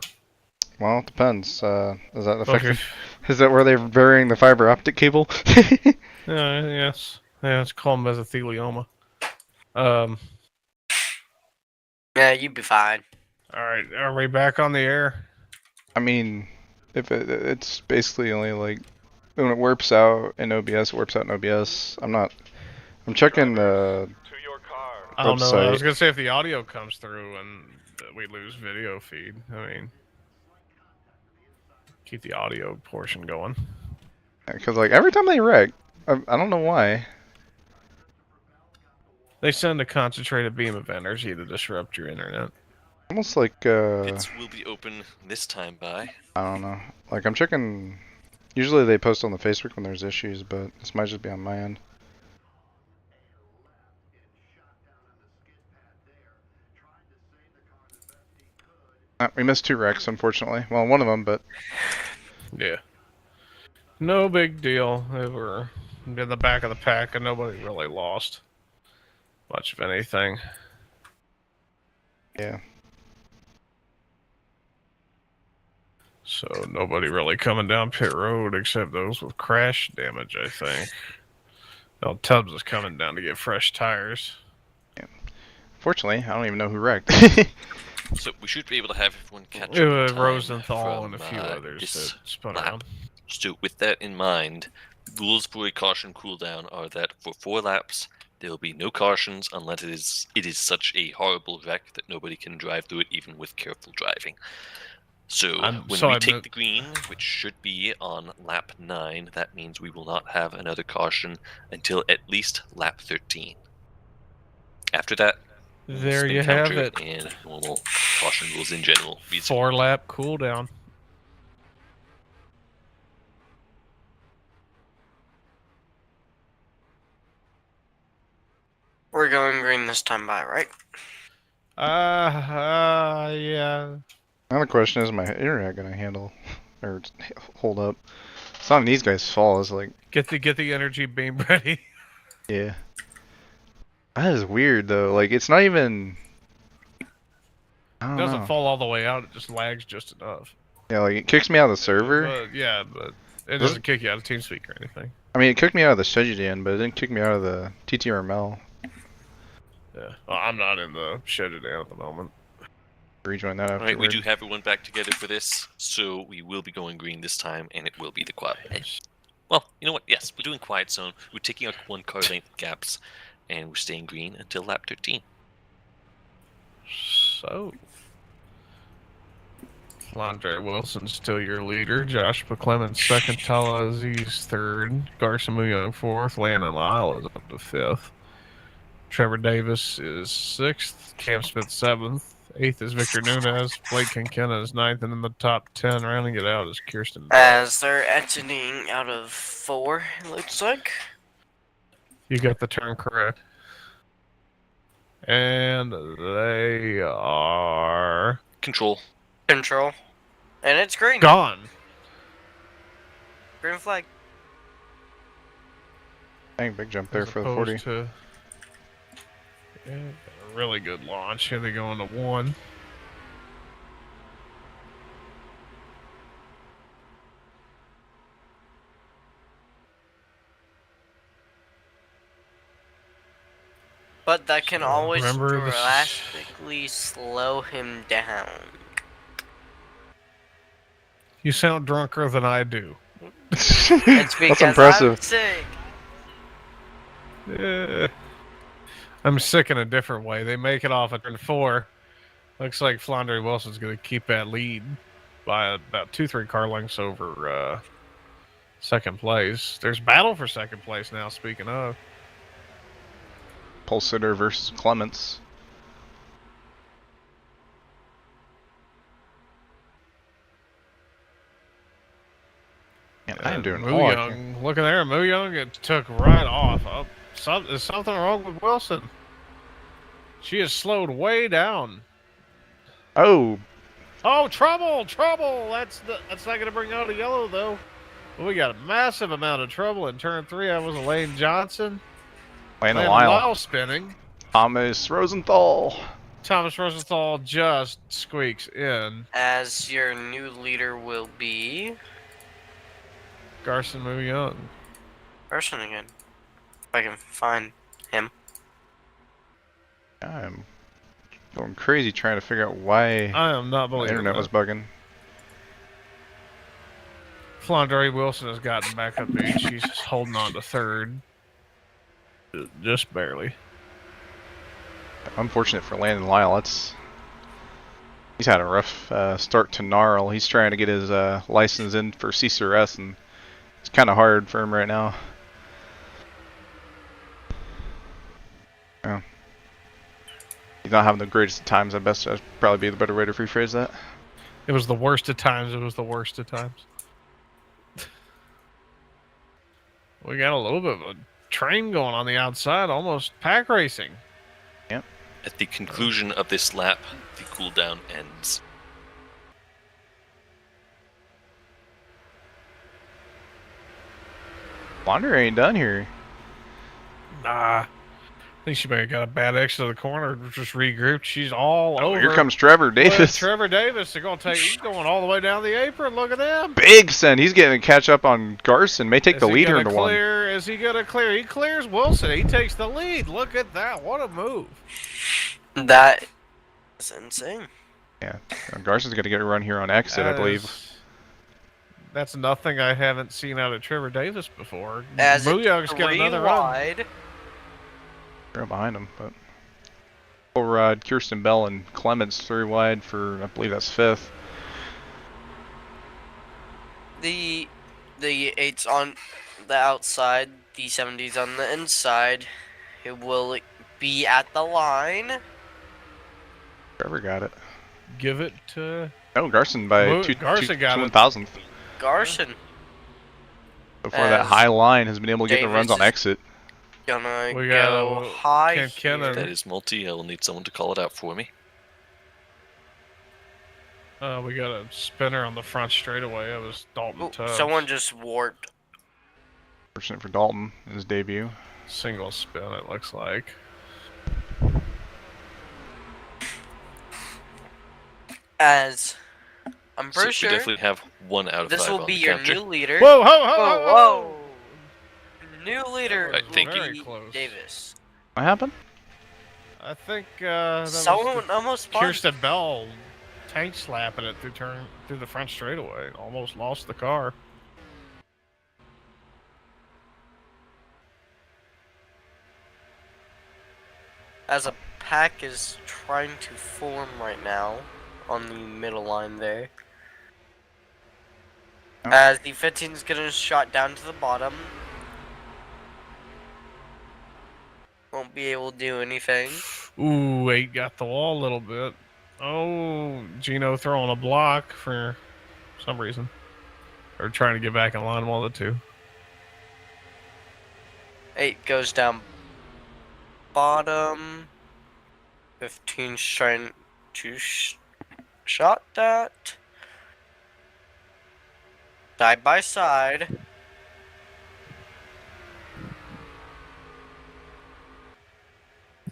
Well, it depends. Is that Okay. affected? Is that where they're burying the fiber optic cable? Yes. Yeah, it's called mesothelioma. Yeah, you'd be fine. Alright, are we back on the air? I mean, if it's basically only like when it warps out in OBS, it warps out in OBS. I'm checking the To your cars. I don't know. I was website. gonna say if the audio comes through and we lose video feed. I mean, keep the audio portion going. Because like every time they wreck, I don't know why. They send a concentrated beam of energy to disrupt your internet. Almost like Pits will be open this time by. I don't know. Like I'm checking. Usually they post on the Facebook when there's issues, but this might just be on my end. We missed 2 wrecks, unfortunately. Well, one of them, but Yeah. No big deal. They were in the back of the pack and nobody really lost much of anything. yeah. So nobody really coming down pit road except those with crash damage, I think. No, Tubbs is coming down to get fresh tires. Fortunately, I don't even know who wrecked. So we should be able to have everyone catch up. It in was time Rosenthal and a from, few others this that spun lap. around. So with that in mind, rules for a caution cooldown are that for 4 laps, there will be no cautions unless it is such a horrible wreck that nobody can drive through it even with careful driving. So when we take the green, which should be on lap 9, that means we will not have another caution until at least lap 13. After that, There spin you have counter it. and normal caution rules in general. 4-lap cooldown. We're going green this time by, right? Yeah. Now the question is, my internet gonna handle or hold up? It's not these guys' fault. It's like, Get the energy beam ready. yeah. That is weird though. Like it's not even. I It don't doesn't know. fall all the way out, it just lags just enough. Yeah, like it kicks me out of the server. But it doesn't kick you out of TeamSpeak or anything. I mean, it kicked me out of the Shejidan, but it didn't kick me out of the TTRML. Yeah. Well, I'm not in the Shejidan at the moment. Rejoin that All right, we afterward. do have everyone back together for this, so we will be going green this time, and it will be the quiet. Well, you know what? Yes, we're doing quiet zone. We're taking our 1 car length gaps, and we're staying green until lap 13. So, Landry Wilson's still your leader. Josh McClellan second. TalhaDevYT third. Garson Young fourth. Landon Lyle is up to 5th. Trevor Davis is 6th. Cam Smith 7th. 8th is Victor Nunez. Blake Kinkenna is 9th. And in the top 10, rounding it out, is Kirsten Bell. As they're exiting out of 4, it looks like. You got the turn correct. And they are Control. Control. And it's green. gone. Green flag. Dang, big jump there As for the opposed 40. to- yeah, a really good launch. Here they go into 1. But that can So, always remember this- drastically slow him down. You sound drunker than I do. It's because That's impressive. I'm sick. Yeah. I'm sick in a different way. They make it off at turn 4. Looks like Flandre Wilson's going to keep that lead by about 2-3 car lengths over second place. There's battle for second place now, speaking of. Pulsitter versus Clements. Man, I am doing Moo all I Young, can. look at there. Moo Young, it took right off. Oh, is something wrong with Wilson? She is slowed way down. Oh, Oh, trouble! That's not going to bring out a yellow, though. We got a massive amount of trouble in turn 3. That was Elaine Johnson. Landon Landon Lyle. Lyle spinning. Thomas Rosenthal. Thomas Rosenthal just squeaks in. As your new leader will be Garson Moo Young. Person again. If I can find him. I'm going crazy trying to figure out why I am not the believing internet that. was bugging. Flandre Wilson has gotten back up to 8. She's holding on to 3rd. Just barely. Unfortunate for Landon Lyle. He's had a rough start to NARL. He's trying to get his license in for CCRS, and it's kind of hard for him right now. Yeah. He's not having the greatest of times. I best that'd probably be the better way to rephrase that. It was the worst of times. It was the worst of times. We got a little bit of a train going on the outside, almost pack racing. At the conclusion of this lap, the cooldown ends. Wander ain't done here. Nah. I think she may have got a bad exit of the corner, just regrouped. She's all Oh, over. here comes Trevor Davis. Trevor Davis. They're going to take. He's going all the way down the apron. Look at them. Big send. He's getting to catch up on Garson. May take the leader into one. Is he going to clear? He clears Wilson. He takes the lead. Look at that. What a move. That is insane. Yeah. Garson's going to get a run here on exit, I believe. That's nothing I haven't seen out of Trevor Davis before. As Booyah's got another run. wide. Right behind him, but full ride. Kirsten Bell and Clements 3 wide for, I believe that's 5th. The 8's on the outside, the 70's on the inside. It will be at the line. Trevor got it. Give it to No, Garson by Garson got it. 1,000th. Garson Before that As high line has been able to get the Davis runs on is- exit. gonna We go got high Kinkenna. That here. is multi. I will need someone to call it out for me. We got a spinner on the front straightaway. It was Dalton Ooh, Tubbs. someone just warped. Fortunate for Dalton in his debut. Single spin, it looks like. As I'm So pretty we sure definitely have 1 out of 5 this will on be the your counter. new leader. Whoa, ho, ho, Whoa, ho, ho! whoa! New leader, Right, thank you. Lee Very close. Davis. What happened? I think that was Someone almost spun. Kirsten Bell tank slapping it through the front straightaway. Almost lost the car. As a pack is trying to form right now on the middle line there. Oh. As the 15 is getting shot down to the bottom. Won't be able to do anything. Ooh, 8 got the wall a little bit. Oh, Gino throwing a block for some reason. Or trying to get back in line, one of the two. 8 goes down bottom. 15's trying to shot that. Side by side.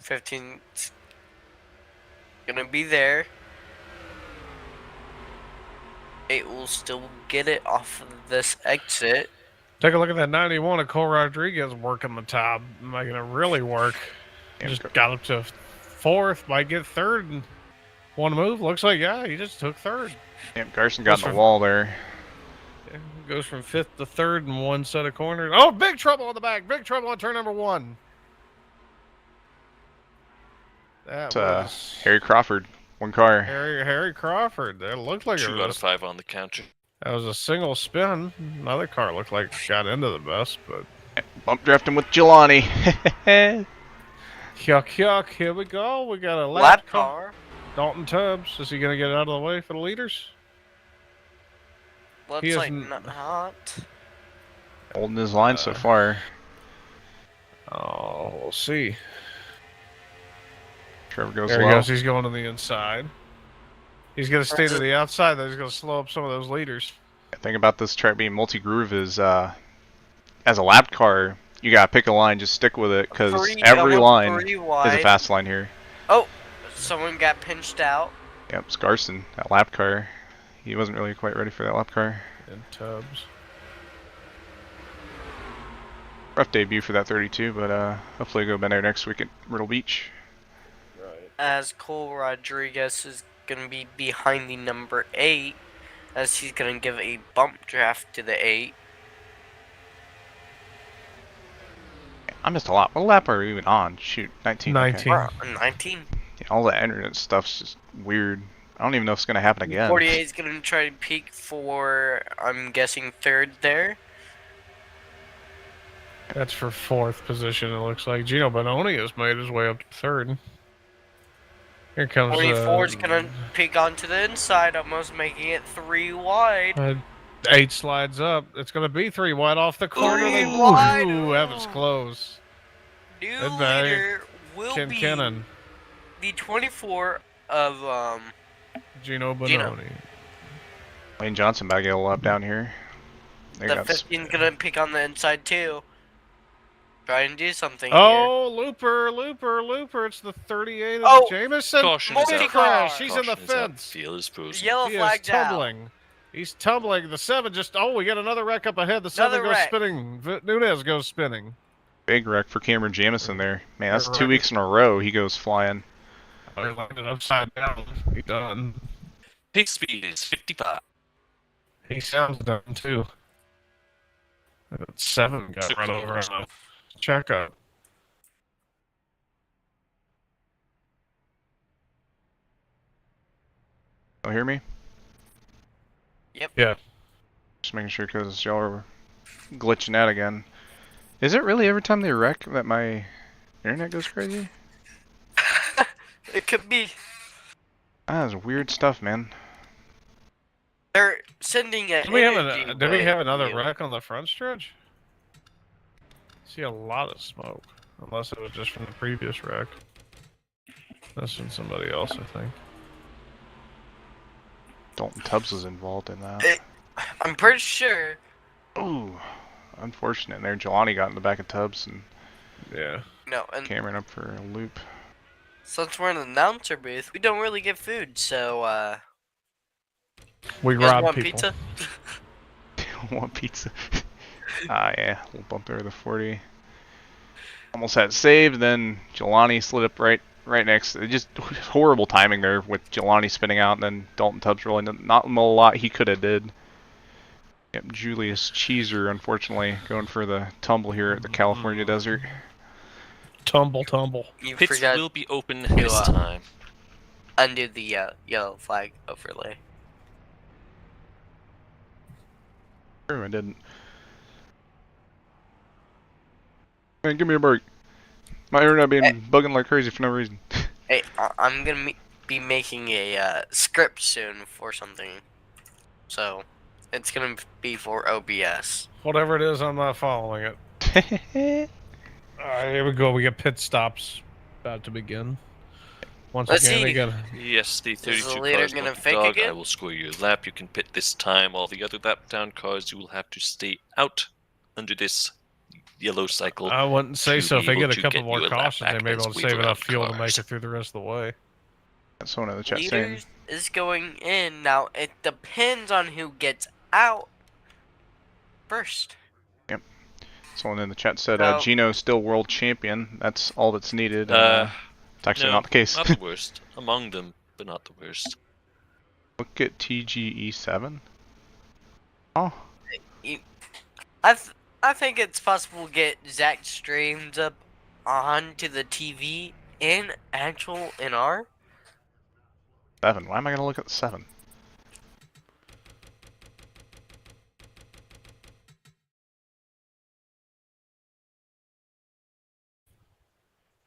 $15's gonna be there. 8 will still get it off of this exit. Take a look at that 91 of Cole Rodriguez working the top, making it really work. Yeah, Just got up to 4th, might get 3rd. And one move, looks like, yeah, he just took 3rd. Yep, Garson got in the That's wall there. Yeah, goes from 5th to 3rd in one set of corners. Oh, big trouble on the back. Big trouble on turn number 1. That It's was Harry Crawford, one car. Harry Crawford. That looked like 2 it out of was, 5 on the counter. that was a single spin. Another car looked like got into the best, but Bump drafting with Jelani. yuck, yuck. Here we go. We got a Lap car. Dalton Tubbs. Is he going to get it out of the way for the leaders? Looks He like isn't- not. Holding his line so far. Oh, we'll see. Trevor goes There he low. goes. He's going to the inside. He's going to stay to the outside, though. He's going to slow up some of those leaders. The thing about this track being multi-groove is, as a lap car, you gotta pick a line, just stick with it, because every line is a fast line here. Oh, someone got pinched out. Yep, Scarson, that lap car. He wasn't really quite ready for that lap car. And Tubbs. Rough debut for that 32, but hopefully go better next week at Myrtle Beach. As Cole Rodriguez is going to be behind the number 8, as he's going to give a bump draft to the 8. I missed a lot. What lap are we even on? Shoot, 19. 19. Okay. We're on 19. Yeah, all the internet stuff's just weird. I don't even know if it's gonna happen again. 48 is going to try to peak for, I'm guessing, 3rd there. That's for 4th position, it looks like. Gino Bononi has made his way up to 3rd. Here comes 44 is going to peek onto the inside, almost making it 3 wide. 8 slides up. It's going to be 3 wide off the corner. Ooh, wide. Ooh, that was close. New Good bag. leader will Ken be Kennan, the 24 of Gino Bononi. Gino. Lane Johnson back a lap down here. They the got 15's going to peek on the inside too. Try and do something here. Oh, Looper. It's the 38 of Oh, Jamison. Caution is out. Crash. He's in the Caution is out. fence. Field is frozen. Yellow He is flagged out. tumbling. He's tumbling. The 7 just... Oh, we got another wreck up ahead. The 7 Another goes wreck. spinning. Nunez goes spinning. big wreck for Cameron Jamison there. Man, that's Right. 2 weeks in a row he goes flying. Oh, he landed upside down. He done. Peak speed is 55. He sounds done, too. That 7 got run over on a checkup. You hear me? Yeah. Just making sure because y'all are glitching out again. Is it really every time they wreck that my internet goes crazy? It could be. That is weird stuff, man. They're sending a. Did we have, energy did we have wave another to you. wreck on the front stretch? See a lot of smoke. Unless it was just from the previous wreck. That's from somebody else, I think. Dalton Tubbs was involved in that. I'm pretty sure. Ooh, unfortunate there. Jelani got in the back of Tubbs and Yeah. No, and Cameron up for a loop. since we're in the announcer booth, we don't really get food, so We you guys rob want people. pizza? Want pizza? Yeah, we'll bump over the 40. Almost had it saved, then Jelani slid up right next. Just horrible timing there with Jelani spinning out, and then Dalton Tubbs rolling. Not a lot he could have did. Yep, Julius Cheeser, unfortunately, going for the tumble here at the California desert. Tumble. You Pits forgot will be open this time. undo the yellow flag overlay. Sure, I didn't. Man, give me a break. My internet being bugging like crazy for no reason. Hey, I'm gonna be making a script soon for something, so it's gonna be for OBS. Whatever it is, I'm not following it. Alright, here we go. We get pit stops about to begin. Once Let's again, see. Yes, the 32 the leader cars gonna want the fake dog. again? I will score your lap. You can pit this time. All the other lap down cars, you will have to stay out under this yellow cycle. I wouldn't say to so. be If they able get a to couple get more you a lap cautions, they back may be as able to we save run enough fuel to make cars. it through the rest of the way. That's someone in the chat saying. Leaders is going in now. It depends on who gets out first. Someone in the chat said No. Gino's still world champion. That's all that's needed. It's actually No, not the case. not the worst. Among them, but not the worst. Look at TGE7. Oh, I think it's possible to get Zach streams up onto the TV in actual NR. 7. Why am I gonna look at the 7?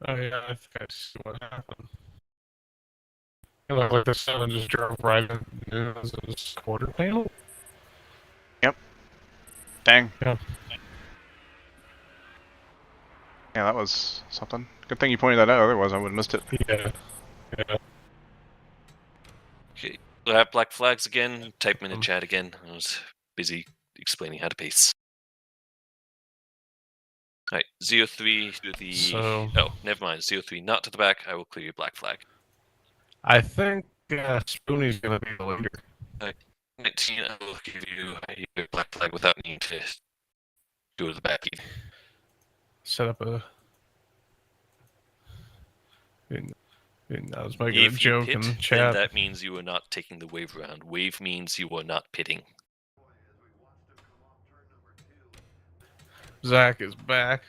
Oh yeah, I think I see what happened. It looked like the 7 just drove right in his quarter panel. Dang. Yeah. Yeah, that was something. Good thing you pointed that out. Otherwise, I would have missed it. Yeah. Okay, we'll have black flags again. Type them in the chat again. I was busy explaining how to pace. Alright, 03 to the... So- Oh, never mind. 03 not to the back. I will clear your black flag. I think Spoonie's gonna be the leader. 19, I will give you your black flag without needing to go to the back. Set up a. I was making a If you joke pit, in then chat. that means you are not taking the wave round. Wave means you are not pitting. Zach is back.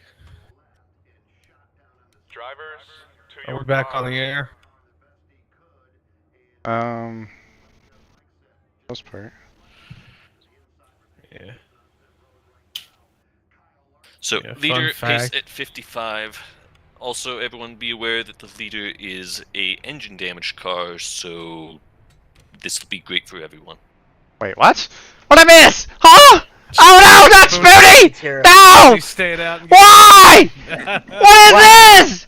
Drivers, to Are your we back on cars. the air? Most part. Yeah. So, Yeah, fun leader pace fact. at 55. Also, everyone be aware that the leader is a engine damaged car, so this will be great for everyone. Wait, what? What'd I miss? Huh? Oh no, not Spoonie! No! He stayed out. And Why? What is this?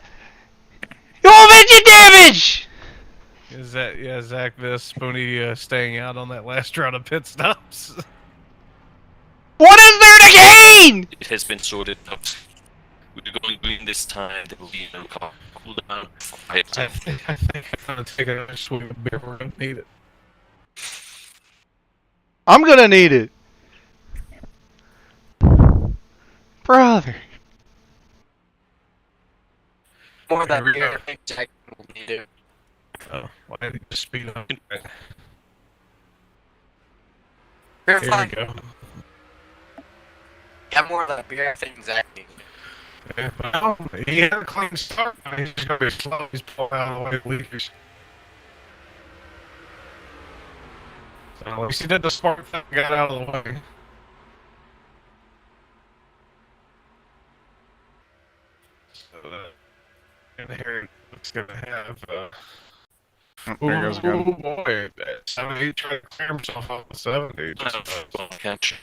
You won't engine damage! Is that Zach? This Spoonie staying out on that last round of pit stops. What is there to gain? It has been sorted out. We're going green this time. There will be no cooldown. I think I'm gonna take another swig of beer. We're gonna need it. I'm gonna need it. Brother. More than Here we go. I think Zach will need it. Oh, well, I need to speed up. Beer Here we flag. go. Yeah, more than beer. I think Zach needs it. Yeah, well, he had a clean start. He's gonna be slow. He's pulling out of the way leaders. So at least he did the smart thing, got out of the way. So and here it's gonna have. Oh, there goes again. Oh boy, that 70 trying to clear himself off the 70. Just Catch.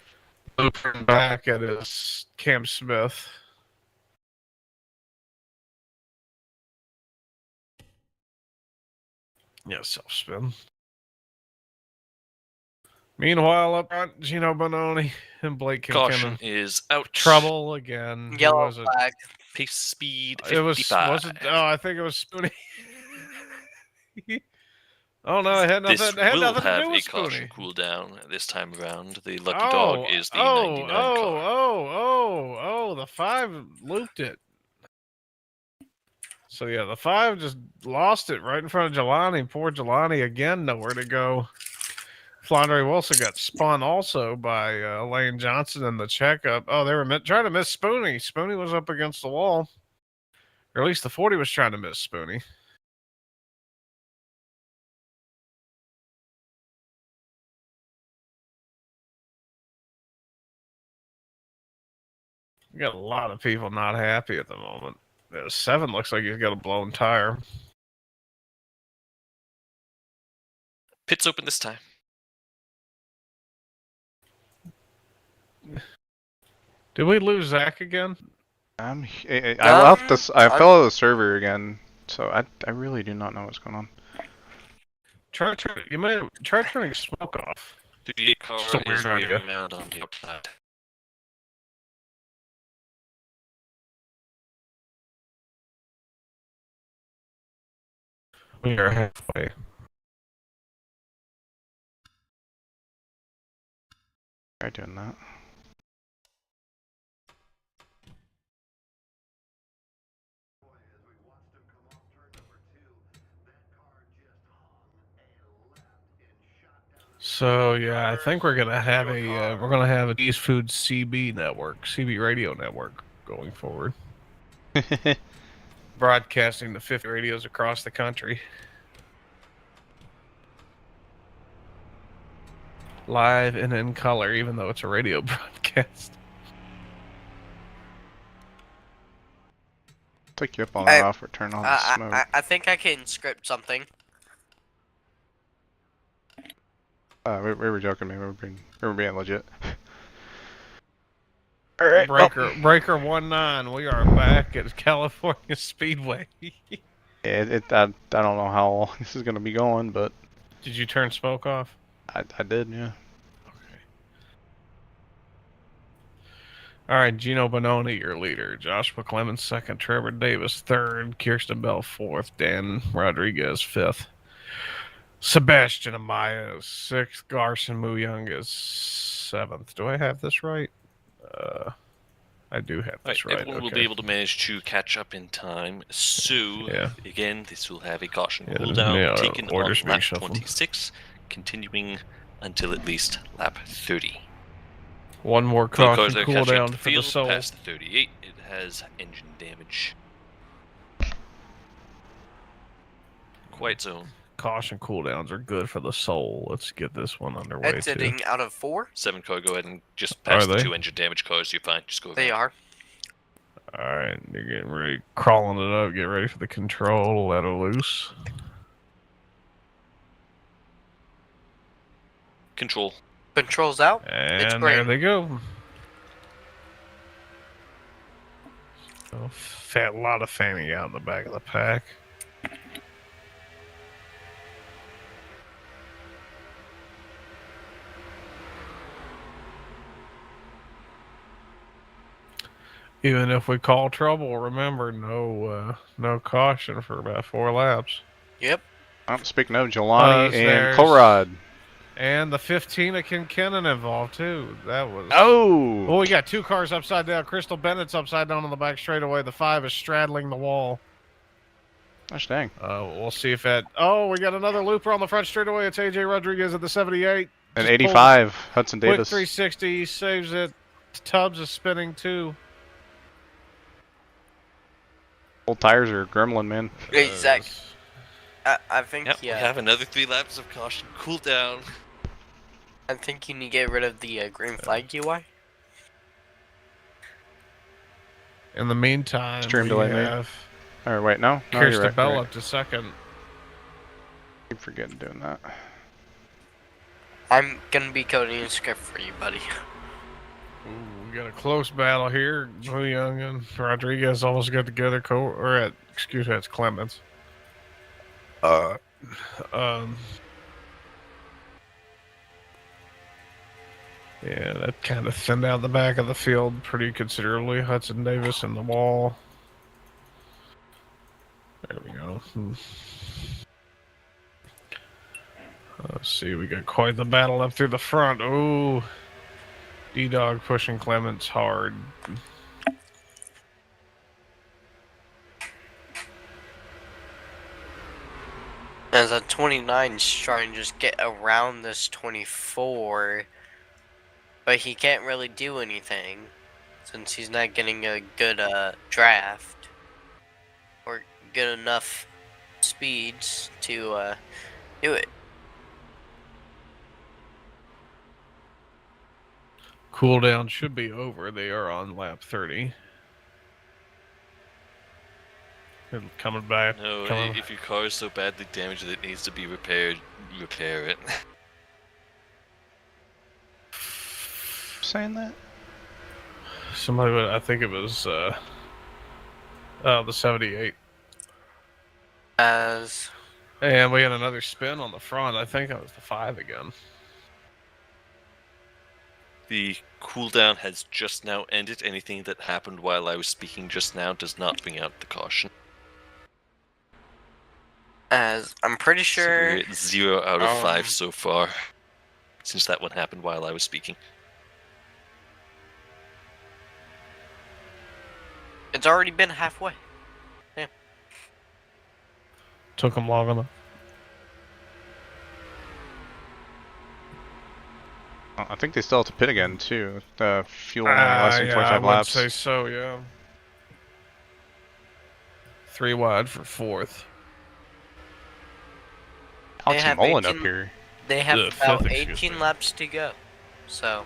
looping back at his Cam Smith. Yeah, self spin. Meanwhile, up front, Gino Bononi and Blake Caution Kincaid. is out. Trouble again. Who Yellow was it? flag. Pace speed It 55. was it? Oh, I think it was Spoonie. Oh no, it had nothing. This It had will nothing to have do a with caution Spoonie. cooldown this time around. The lucky dog is the 99 car. Oh, the 5 looped it. So yeah, the 5 just lost it right in front of Jelani. Poor Jelani again, nowhere to go. Flandre Wilson got spun also by Lane Johnson in the checkup. Oh, they were trying to miss Spoonie. Spoonie was up against the wall. Or at least the 40 was trying to miss Spoonie. We got a lot of people not happy at the moment. 7 looks like he's got a blown tire. Pits open this time. Did we lose Zach again? I left this. I fell out of the server again, so I really do not know what's going on. You may try turning smoke off. The car It's a weird is idea. rearing out on the outside. We are halfway. Try doing that. So yeah, I think we're gonna have a East Food CB network, CB radio network going forward, broadcasting to 50 radios across the country, live and in color, even though it's a radio broadcast. Take you up on that off or turn on the smoke. I think I can script something. We were joking, man. We were being legit. All right. Breaker 19. We are back at California Speedway. I don't know how long this is gonna be going, but Did you turn smoke off? I did, yeah. Okay. All right, Gino Bononi, your leader. Joshua Clemens, second. Trevor Davis, third. Kirsten Bell, fourth. Dan Rodriguez, fifth. Sebastian Amaya is sixth. Garson Muyung is seventh. Do I have this right? I do have this right. Everyone will be able to manage to catch up in time. So, again, this will have a caution cooldown taken on lap 26, continuing until at least lap 30. One more caution cooldown for the soul. Past the 38, it has engine damage. Quiet zone. Caution cooldowns are good for the soul. Let's get this one underway. Exiting out of 4. 7 car, go ahead and just pass the 2 engine damage cars. You're fine. Just go. They are. All right, you're getting ready, crawling it up. Get ready for the control. Let her loose. Control. Controls out. And there they go. A lot of fanning out in the back of the pack. Even if we call trouble, remember, no caution for about 4 laps. Yep. Speaking of Jelani and Colrad. And the 15 of Kinkinnon involved, too. That was... Oh! Well, we got 2 cars upside down. Crystal Bennett's upside down on the back straightaway. The 5 is straddling the wall. Gosh dang. We'll see if that... Oh, we got another looper on the front straightaway. It's AJ Rodriguez at the 78. And 85, Hudson Davis. Quick 360, saves it. Tubbs is spinning, too. Old tires are gremlin, man. Hey, Zach. I think, we have another 3 laps of caution cooldown. I think you need to get rid of the green flag UI. In the meantime, Stream we delay, have... Or wait, no? Kirsten Bell up to second. I keep forgetting doing that. I'm gonna be coding a script for you, buddy. Ooh, we got a close battle here. Young and Rodriguez almost got together. Excuse me, it's Clemens. Yeah, that kind of thinned out the back of the field pretty considerably. Hudson Davis in the wall. There we go. Let's see, we got quite the battle up through the front. Ooh, D-Dog pushing Clements hard. As a 29 is trying to just get around this 24, but he can't really do anything since he's not getting a good draft or good enough speeds to do it. Cooldown should be over. They are on lap 30. They're coming back. No, coming. if your car is so badly damaged that it needs to be repaired, repair it. Saying that? Somebody, I think it was the 78. As And we had another spin on the front. I think that was the 5 again. The cooldown has just now ended. Anything that happened while I was speaking just now does not bring out the caution. as I'm pretty So sure we're at 0 out of 5 so far, since that one happened while I was speaking. it's already been halfway. Took them long enough. I think they still have to pit again too. The fuel only lasting Yeah, 25 I would laps. say so, yeah. 3 wide for 4th. Alex have Mullen up 18 here. They have The about fifth, excuse 18 me. laps to go. So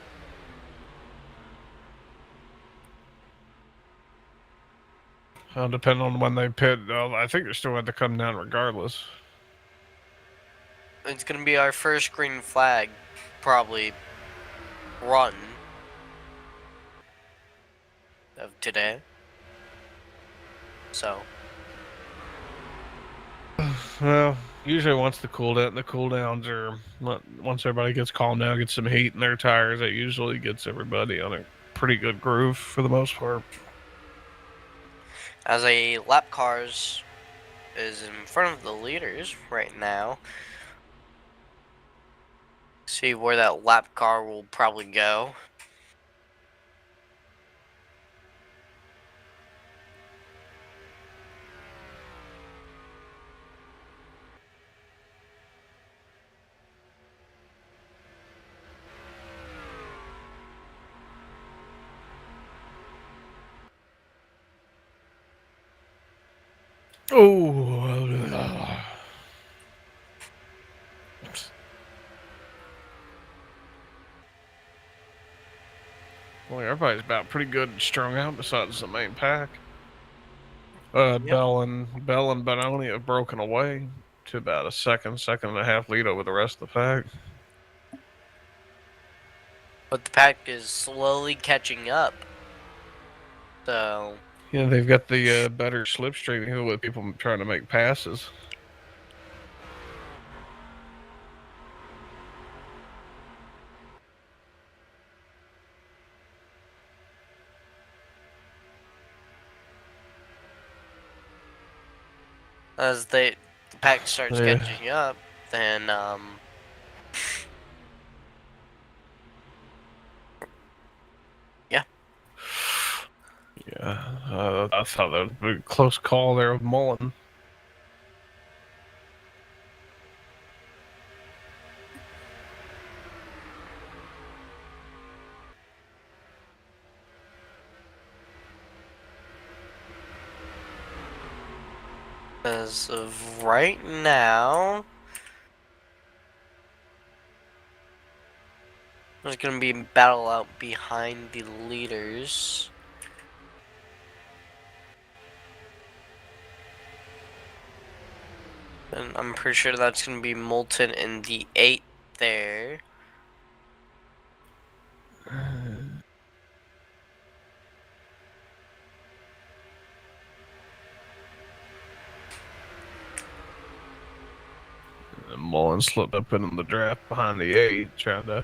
Depending on when they pit, I think they're still going to come down regardless. it's gonna be our first green flag, probably run of today. So Well, usually once the cooldowns are, once everybody gets calmed down, gets some heat in their tires, that usually gets everybody on a pretty good groove for the most part. as a lap cars is in front of the leaders right now. See where that lap car will probably go. Oh. Well, everybody's about pretty good and strung out besides the main pack. Bell and Benoni have broken away to about a second and a half lead over the rest of the pack. But the pack is slowly catching up. So Yeah, they've got the better slipstream here with people trying to make passes. as the pack starts Yeah. catching up, then Yeah, I thought that was a close call there with Mullen. as of right now, there's gonna be a battle out behind the leaders. And I'm pretty sure that's gonna be Moulton in the 8 there. And Mullen slipped up in the draft behind the 8, trying to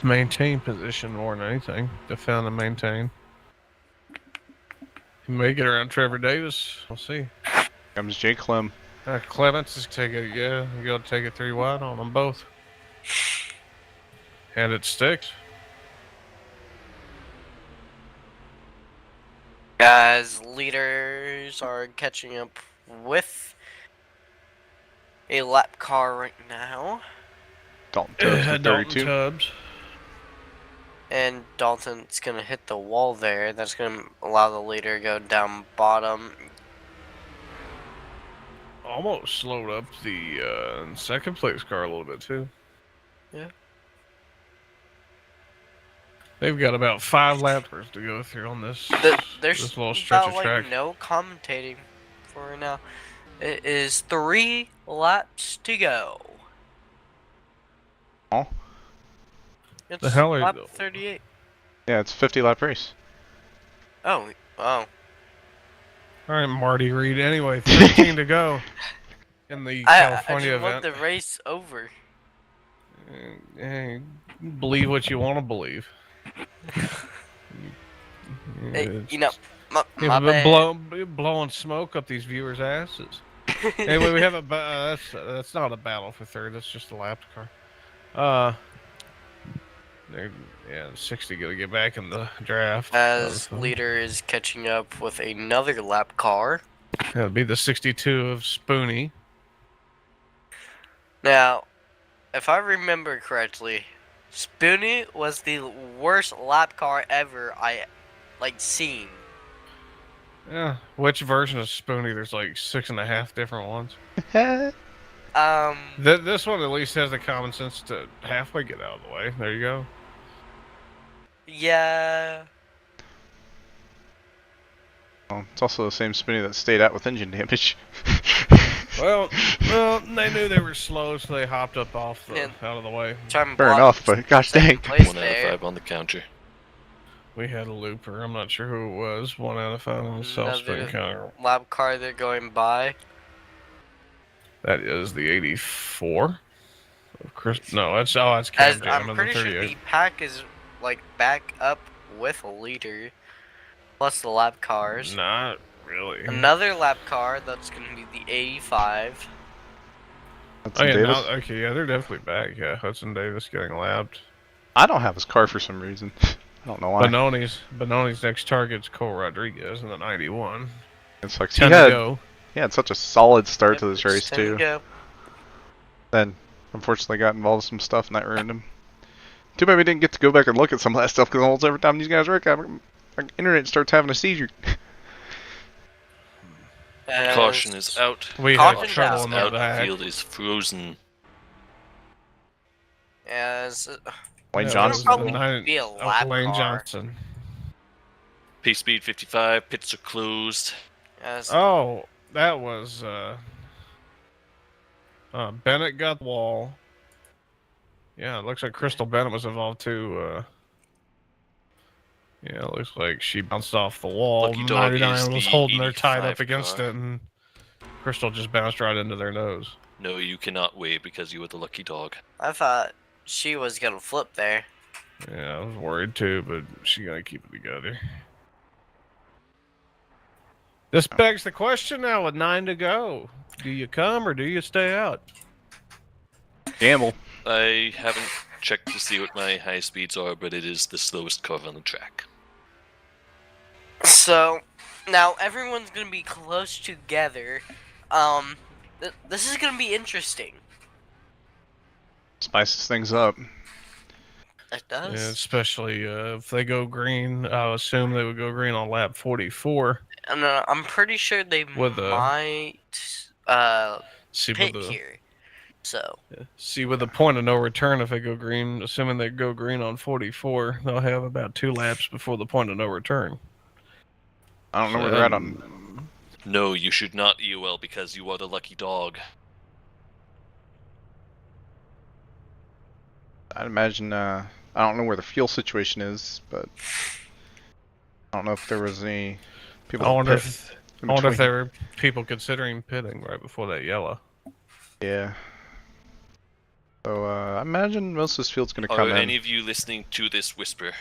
maintain position more than anything. Defend and maintain. He may get around Trevor Davis. We'll see. Comes Jake Clem. Clements is taking, yeah, you gotta take it 3 wide on them both. And it sticks. As leaders are catching up with a lap car right now. Dalton Tubbs with Dalton 32. Tubbs. And Dalton's going to hit the wall there. That's going to allow the leader to go down bottom. Almost slowed up the second place car a little bit, too. Yeah. They've got about 5 lappers to go through on this, There's this little stretch about of track. no commentating for now. It is 3 laps to go. Oh. It's The hell are lap you- 38. Yeah, it's a 50 lap race. Oh, wow. All right, Marty Reed. Anyway, 13 to go in the California I event. just want the race over. Believe what you want to believe. Hey, you know, my You've bad. been blowing smoke up these viewers' asses. Anyway, we have a that's not a battle for third. That's just a lap car. Yeah, 60 gonna get back in the draft. As leader is catching up with another lap car. That'd be the 62 of Spoonie. Now, if I remember correctly, Spoonie was the worst lap car ever I seen. Yeah, which version of Spoonie? There's like 6.5 different ones. This one at least has the common sense to halfway get out of the way. There you go. Yeah. Well, it's also the same Spinny that stayed out with engine damage. Well, they knew they were slow, so they hopped up off out of the way. Fair enough, but gosh dang. 1 out of 5 on the counter. We had a looper. I'm not sure who it was. 1 out of 5 on the self-spin counter. Lap car they're going by. That is the 84. No, that's Cam Jam I'm in pretty the sure 38. the pack is back up with a leader, plus the lap cars. Not really. Another lap car that's gonna be the 85. Hudson yeah, Davis? okay, yeah, they're definitely back. Yeah, Hudson Davis getting lapped. I don't have his car for some reason. I don't know why. Benoni's next target's Cole Rodriguez in the 91. It sucks. 10 to go. He had such a solid start to this It's race 10 to too. go. Then, unfortunately, got involved with some stuff and that ruined him. Too bad we didn't get to go back and look at some of that stuff because almost every time these guys wreck, our internet starts having a seizure. Caution is out. We Caution had trouble is in Out. the The back. field is frozen. As Wayne Yeah, Johnson. probably be a lap Lane car. Johnson. Pace speed 55. Pits are closed. As Oh, that was Bennett got the wall. Yeah, it looks like Crystal Bennett was involved too. Yeah, it looks like she bounced off the wall. Lucky Dog 99 is was the holding her tied up 85 against car. it, and Crystal just bounced right into their nose. No, you cannot wave because you are the lucky dog. I thought she was gonna flip there. Yeah, I was worried too, but she gotta keep it together. This begs the question now with 9 to go. Do you come or do you stay out? Gamble. I haven't checked to see what my high speeds are, but it is the slowest car on the track. So now everyone's gonna be close together. This is gonna be interesting. Spices things up. It does. Yeah, especially if they go green. I assume they would go green on lap 44. And I'm pretty sure they With the- might See pit with the here. So with the point of no return, if they go green, assuming they go green on 44, they'll have about 2 laps before the point of no return. I don't know where they're at on. No, you should not EOL because you are the lucky dog. I'd imagine. I don't know where the fuel situation is, but I don't know if there was any people. I wonder pit if in there between. were people considering pitting right before that yellow. Yeah. So I imagine most of this field's going to Are come in. any of you listening to this whisper?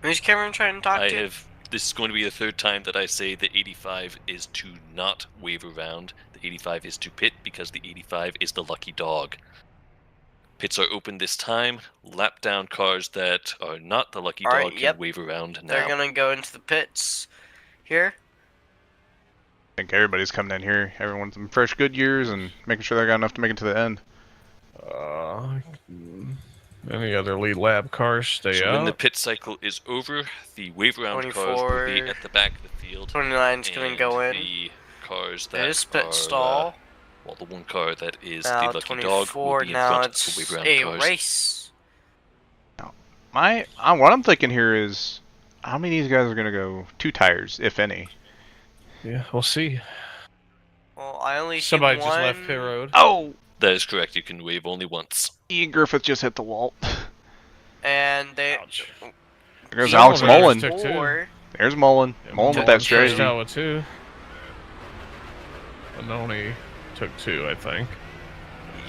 who's Cameron trying to talk I to? have this is going to be the third time that I say the 85 is to not wave around. The 85 is to pit because the 85 is the lucky dog. Pits are open this time. Lap down cars that are not the lucky Alright, dog can yep. wave around They're now. gonna go into the pits here. I think everybody's coming in here. Everyone's in fresh good years and making sure they got enough to make it to the end. Any other lead lab cars stay So out. when the pit cycle is over, the wave around cars will be 24, at the back of the field. 29's gonna and go in. The cars that There's pit are, stall. well, the one car that is Now the lucky dog will 24. be in Now front of it's the wave around a cars. race. What I'm thinking here is, how many of these guys are gonna go 2 tires, if any? Yeah, we'll see. Well, I only Somebody see just one. left pit road. Oh! That is correct. You can wave only once. Ian Griffith just hit the wall. And they. Ouch. There goes the Alex elevators Mullen. took 2. Four. There's Mullen. Mullen with that strategy. Out with 2. Benoni took 2, I think.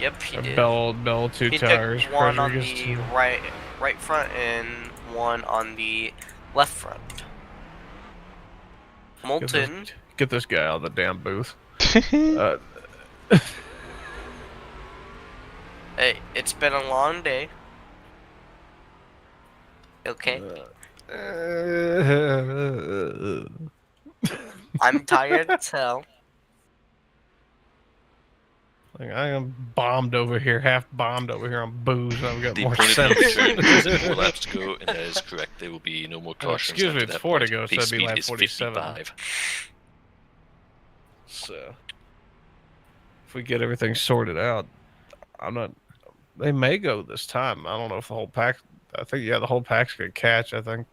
Yep, he did. Bell 2 He tires. took one on Rodriguez the 2. right front and one on the left front. Moulton. Get this guy out of the damn booth. Hey, it's been a long day. Okay. I'm tired as hell. Like, I am bombed over here, half bombed over here on booze, and I've got The more point of no sense. return is 4 laps to go, and that is correct. There will be no more cautions. excuse me, after it's that 4 to point. go, so Pace that'd be speed lap is 47. 55. So, if we get everything sorted out, I'm not. They may go this time. I don't know if the whole pack. I think the whole pack's gonna catch. I think.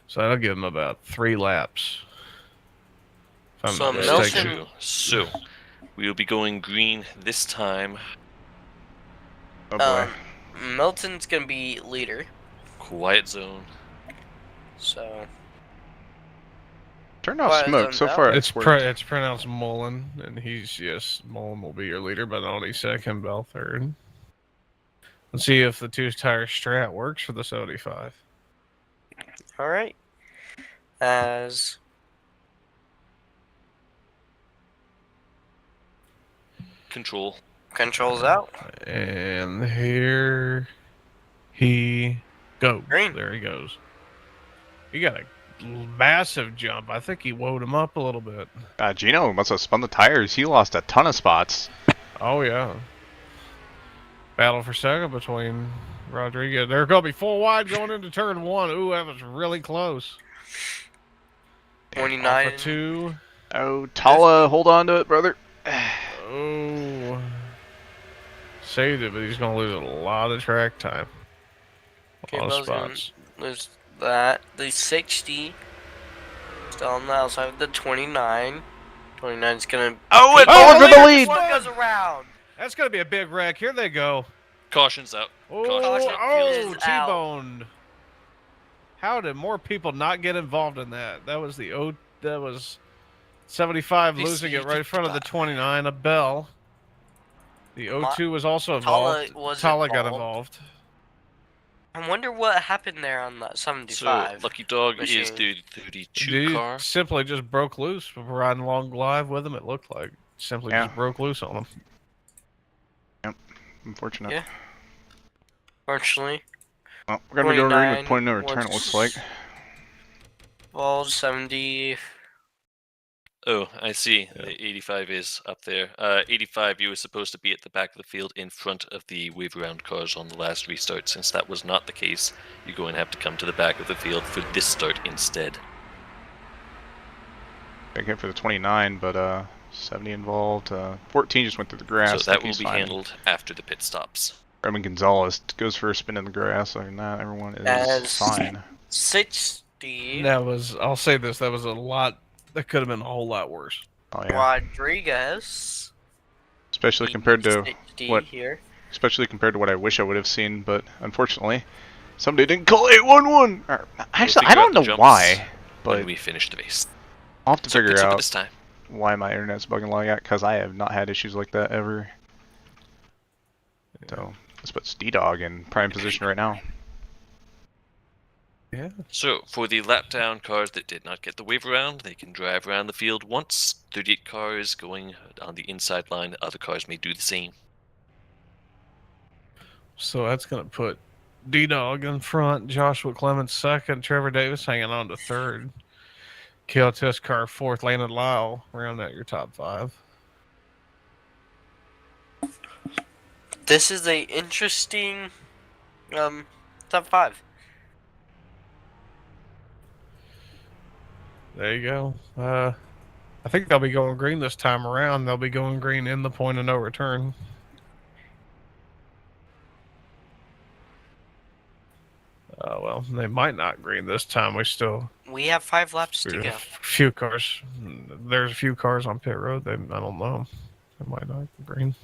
So that'll give them about 3 laps. If I'm So not That is mistaken. true. So, we will be going green this time. Oh boy. Milton's gonna be leader. Quiet zone. So Turned off Quiet smoke. zone So down. far, It's it's worked. it's pronounced Mullen, and Mullen will be your leader, but only second, Bell third. Let's see if the 2 tire strat works for the 75. all right. As Control. controls out. And here he goes. Green. There he goes. He got a massive jump. I think he woed him up a little bit. Gino must have spun the tires. He lost a ton of spots. Oh, yeah. Battle for second between Rodriguez. They're going to be full wide going into turn 1. Ooh, that was really close. 29. Off of 2. Oh, Tala, hold on to it, brother. Oh. Saved it, but he's going to lose a lot of track time. A Okay, lot of Bell's gonna spots. lose that. The 60 still on the outside of the 29. 29's gonna. Oh, it Oh, Mullen for the leader! lead. One goes around. That's going to be a big wreck. Here they go. Caution's out. Oh, Caution's out. is out. T-boned. How did more people not get involved in that? That was 75 losing it right in front of the 29 of Bell. The 02 was also involved. Tala got involved. I wonder what happened there on that So, 75. Lucky Dog is machine. the 32 Dude car. simply just broke loose. We were riding along live with him, it looked like. Simply Yeah. just broke loose on him. Unfortunate. Yeah. Fortunately, Well, we're gonna be going green with 29 point of no return. It looks like. well, 70. Oh, I see. The 85 is up there. 85, you were supposed to be at the back of the field in front of the wave around cars on the last restart. Since that was not the case, you're going to have to come to the back of the field for this start instead. Big hit for the 29, but 70 involved. 14 just went through the grass. So that think will he's be fine. handled after the pit stops. Roman Gonzalez goes for a spin in the grass. Other than that, everyone is As- fine. 60. I'll say this, that was a lot, that could have been a whole lot worse. Oh yeah. Rodriguez. Especially compared to 60 what? here. Especially compared to what I wish I would have seen, but unfortunately, somebody didn't call 811. Actually, I figure out don't the know jumps why, but when we finish the race. I'll have to So figure pits open out this time. why my internet's bugging like that, because I have not had issues like that ever. So let's put D-Dog in prime position right now. Yeah. So, for the lap down cars that did not get the wave around, they can drive around the field once. 38 cars going on the inside line. Other cars may do the same. So that's going to put D-Dog in front, Joshua Clements second, Trevor Davis hanging on to third. Kale Car fourth, Landon Lyle round out your top 5. This is a interesting top 5. There you go. I think they'll be going green this time around. They'll be going green in the point of no return. Well, they might not green this time. We have 5 laps to go. Few cars. There's a few cars on pit road. I don't know. They might not green.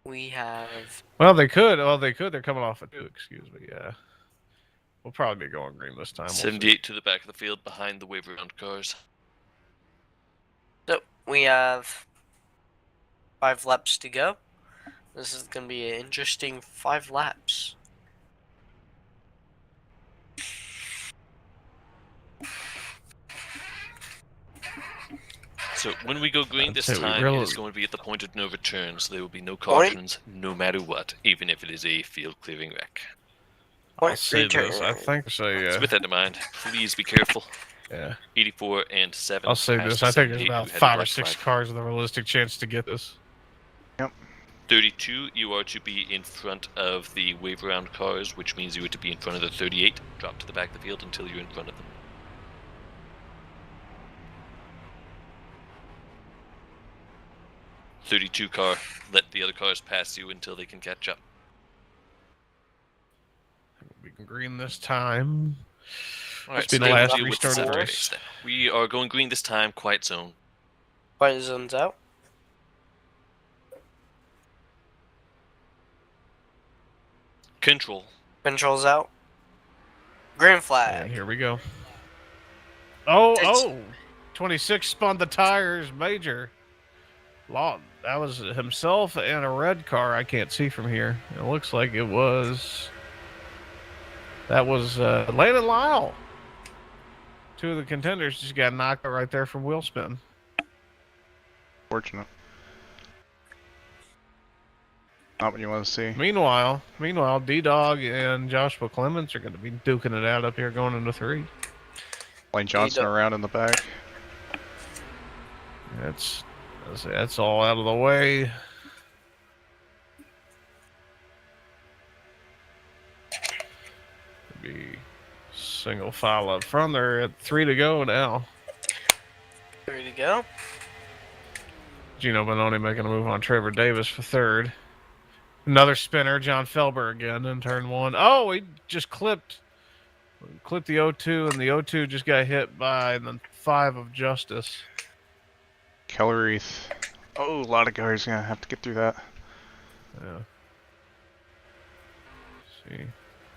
We have. Well, they could. They're coming off of 2. Excuse me. Yeah. We'll probably be going green this time. 78 to the back of the field behind the wave around cars. So we have 5 laps to go. This is going to be an interesting 5 laps. So when we go green this time, it is going to be at the point of no return, so there will be no cautions, no matter what, even if it is a field clearing wreck. I'll say this. I think so. Yeah. So with that in mind, please be careful. Yeah. 84 and 7. I'll say this. I think there's about 5 or 6 cars with a realistic chance to get this. Yep. 32, you are to be in front of the wave around cars, which means you are to be in front of the 38. Drop to the back of the field until you're in front of them. 32 car, let the other cars pass you until they can catch up. We can green this time. Alright, so so the last deal with the restart center of base then. We are going green this time, quiet zone. Quiet zone's out. Control. Control's out. Green flag. And here we go. Oh! 26 spun the tires, major. That was himself and a red car I can't see from here. It looks like it was... That was Landon Lyle. 2 of the contenders just got knocked out right there from wheel spin. Fortunate. Not what you want to see. Meanwhile, D-Dog and Joshua Clements are going to be duking it out up here going into 3. Lane Johnson around in the back. That's all out of the way. Be single file up front. They're at 3 to go now. 3 to go. Gino Bononi making a move on Trevor Davis for 3rd. Another spinner, John Felber again in turn 1. Oh, he just clipped the O2, and the O2 just got hit by the 5 of Justice. Kellerith. Oh, a lot of guys gonna have to get through that. Yeah. Let's see.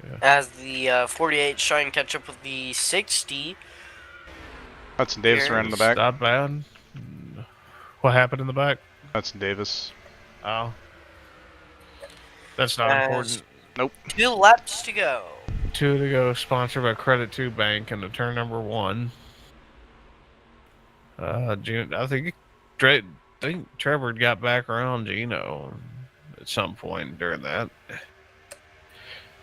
Yeah. As the 48 trying to catch up with the 60. Hudson Davis around in the back. Not bad. What happened in the back? Hudson Davis. Oh. That's not important. Nope. 2 laps to go. 2 to go, sponsored by Credit 2 Bank into turn number 1. I think Trevor got back around Gino at some point during that.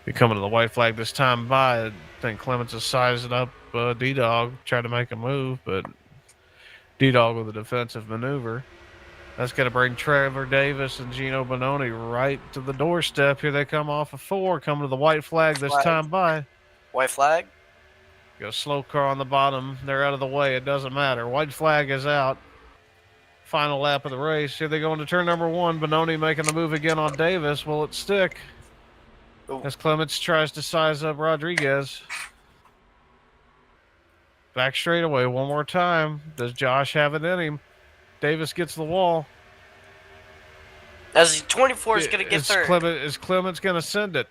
Be coming to the white flag this time by. I think Clements is sizing up D-Dog, trying to make a move, but D-Dog with a defensive maneuver. That's going to bring Trevor Davis and Gino Bononi right to the doorstep. Here they come off of 4, coming to the white flag this time by. White flag. Got a slow car on the bottom. They're out of the way. It doesn't matter. White flag is out. Final lap of the race. Here they go into turn number 1. Bononi making the move again on Davis. Will it stick? Ooh. As Clements tries to size up Rodriguez. Back straightaway one more time. Does Josh have it in him? Davis gets the wall. As the 24 is going to get 3rd. Is Clements going to send it?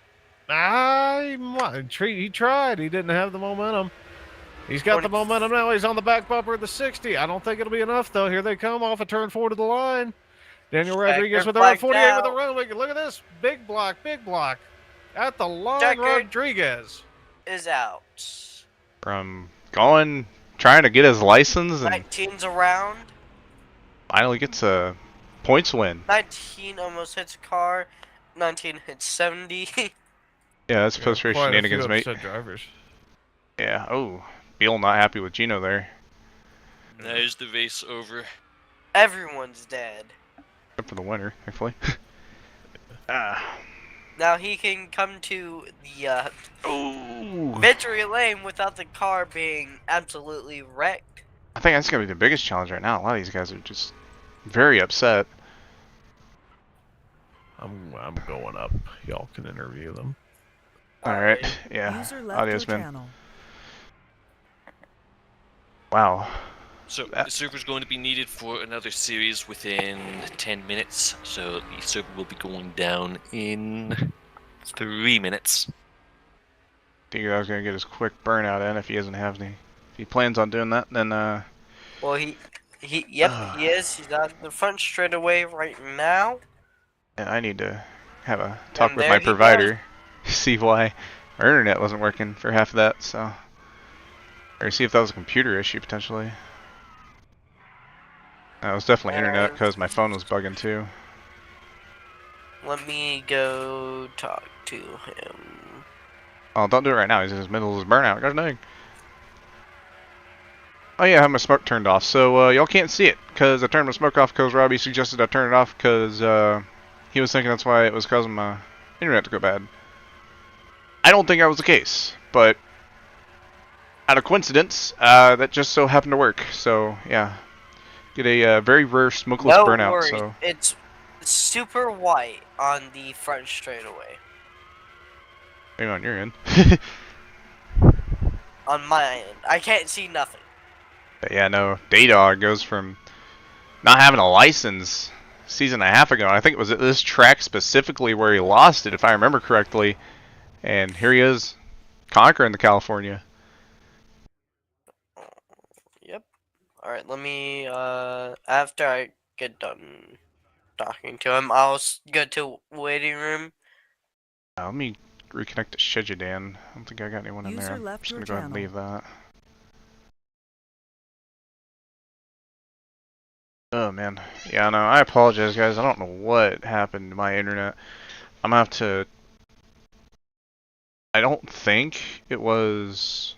He tried. He didn't have the momentum. He's got the momentum now. He's on the back bumper of the 60. I don't think it'll be enough, though. Here they come off a turn 4 to the line. Daniel Rodriguez with around 48 down. with a run. Look at this. Big block. At the line, Deckard Rodriguez is out. from trying to get his license and 19's around. finally gets a points win. 19 almost hits a car. 19 hits 70. Yeah, that's post-race Quite a few shenanigans, mate. upset drivers. Yeah, oh, Beal not happy with Gino there. There's the race over. Everyone's dead. Except for the winner, thankfully. Ah. Now he can come to the Ooh. victory lane without the car being absolutely wrecked. I think that's going to be the biggest challenge right now. A lot of these guys are just very upset. I'm going up. Y'all can interview them. Alright, yeah. User left Adios, your man. channel. Wow. So the server's going to be needed for another series within 10 minutes. So the server will be going down in 3 minutes. Figured I was going to get his quick burnout in if he doesn't have any. If he plans on doing that, then, Well, he is. He's on the front straightaway right now. and I need to have a talk And with there my he provider. See why our internet wasn't working for half of that, so. Or see if that was a computer issue, potentially. It was definitely internet, because my phone was bugging too. Let me go talk to him. Oh, don't do it right now. He's in the middle of his burnout. Gosh dang. Oh yeah, I have my smoke turned off. So y'all can't see it because I turned my smoke off because Robbie suggested I turn it off because he was thinking that's why it was causing my internet to go bad. I don't think that was the case, but out of coincidence, that just so happened to work. So yeah, get a very rare smokeless No burnout. worries. So It's super white on the front straightaway. maybe on your end. On my end, I can't see nothing. But yeah, no, Daydog goes from not having a license a season and a half ago. I think it was at this track specifically where he lost it, if I remember correctly. And here he is, conquering the California. Yep. Alright, let me, after I get done talking to him, I'll go to waiting room. Let me reconnect to Shejidan. I don't think I got anyone in User there. I'm left just your going to go ahead and channel. leave that. Oh man, yeah, no, I apologize, guys. I don't know what happened to my internet. I'm gonna have to. I don't think it was.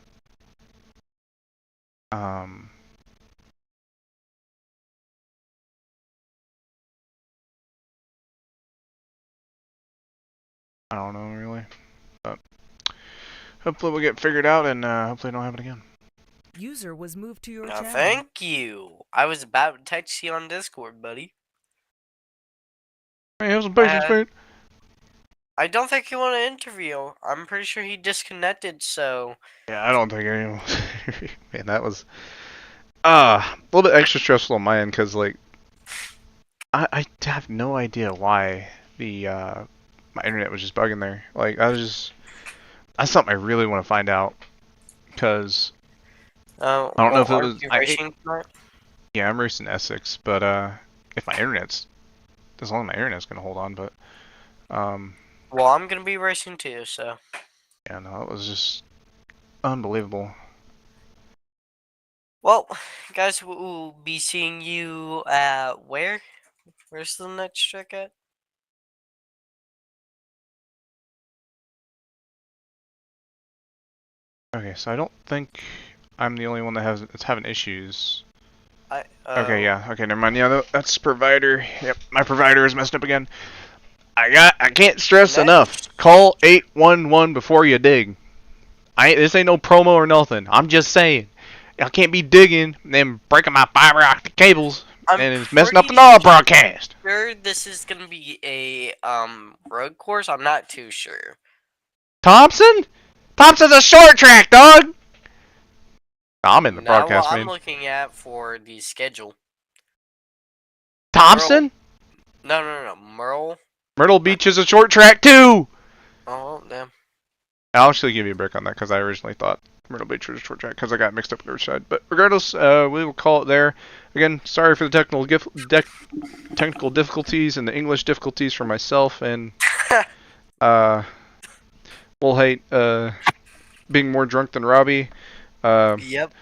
I don't know really, but hopefully we'll get figured out and hopefully it don't happen again. User was moved to your No, channel. thank you. I was about to text you on Discord, buddy. Hey, have some patience, mate. I don't think he want to interview. I'm pretty sure he disconnected, so... Yeah, I don't think anyone. Man, that was a little bit extra stressful on my end because like I have no idea why the my internet was just bugging there. Like that's something I really want to find out because I don't know if it was. Yeah, I'm racing Essex, but if my internet's as long as my internet's gonna hold on, but well, I'm gonna be racing too, so. Yeah, no, it was just unbelievable. Well, guys, we'll be seeing you at where? Where's the next track at? Okay, so I don't think I'm the only one that's having issues. Okay, yeah. Okay, never mind. Yeah, that's provider. Yep, my provider is messed up again. I can't stress enough. Call 811 before you dig. This ain't no promo or nothing. I'm just saying. I can't be digging and then breaking my fiber optic cables and it's messing up the NARL broadcast. Sure, this is gonna be a road course. I'm not too sure. Thompson's a short track, dog. I'm in the broadcast, what man. I'm looking at for the schedule. Thompson? No. Myrtle Beach is a short track too. Oh damn. I'll actually give you a break on that because I originally thought Myrtle Beach was a short track because I got mixed up with the Riverside. But regardless, we will call it there. Again, sorry for the technical difficulties and the English difficulties for myself and Wilhite being more drunk than Robbie. Yep.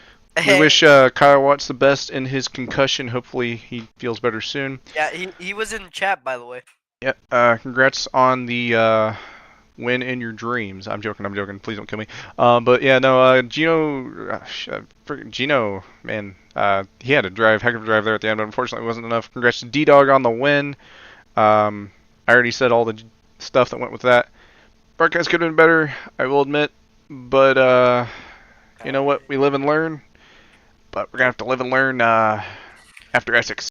We wish Kyle Watts the best in his concussion. Hopefully he feels better soon. Yeah, he was in chat, by the way. Yeah. Congrats on the win in your dreams. I'm joking. Please don't kill me. But yeah, no. Gino, man, he had a heck of a drive there at the end, but unfortunately it wasn't enough. Congrats to D-Dog on the win. I already said all the stuff that went with that. Broadcast could have been better, I will admit, but you know what? We live and learn. But we're gonna have to live and learn after Essex.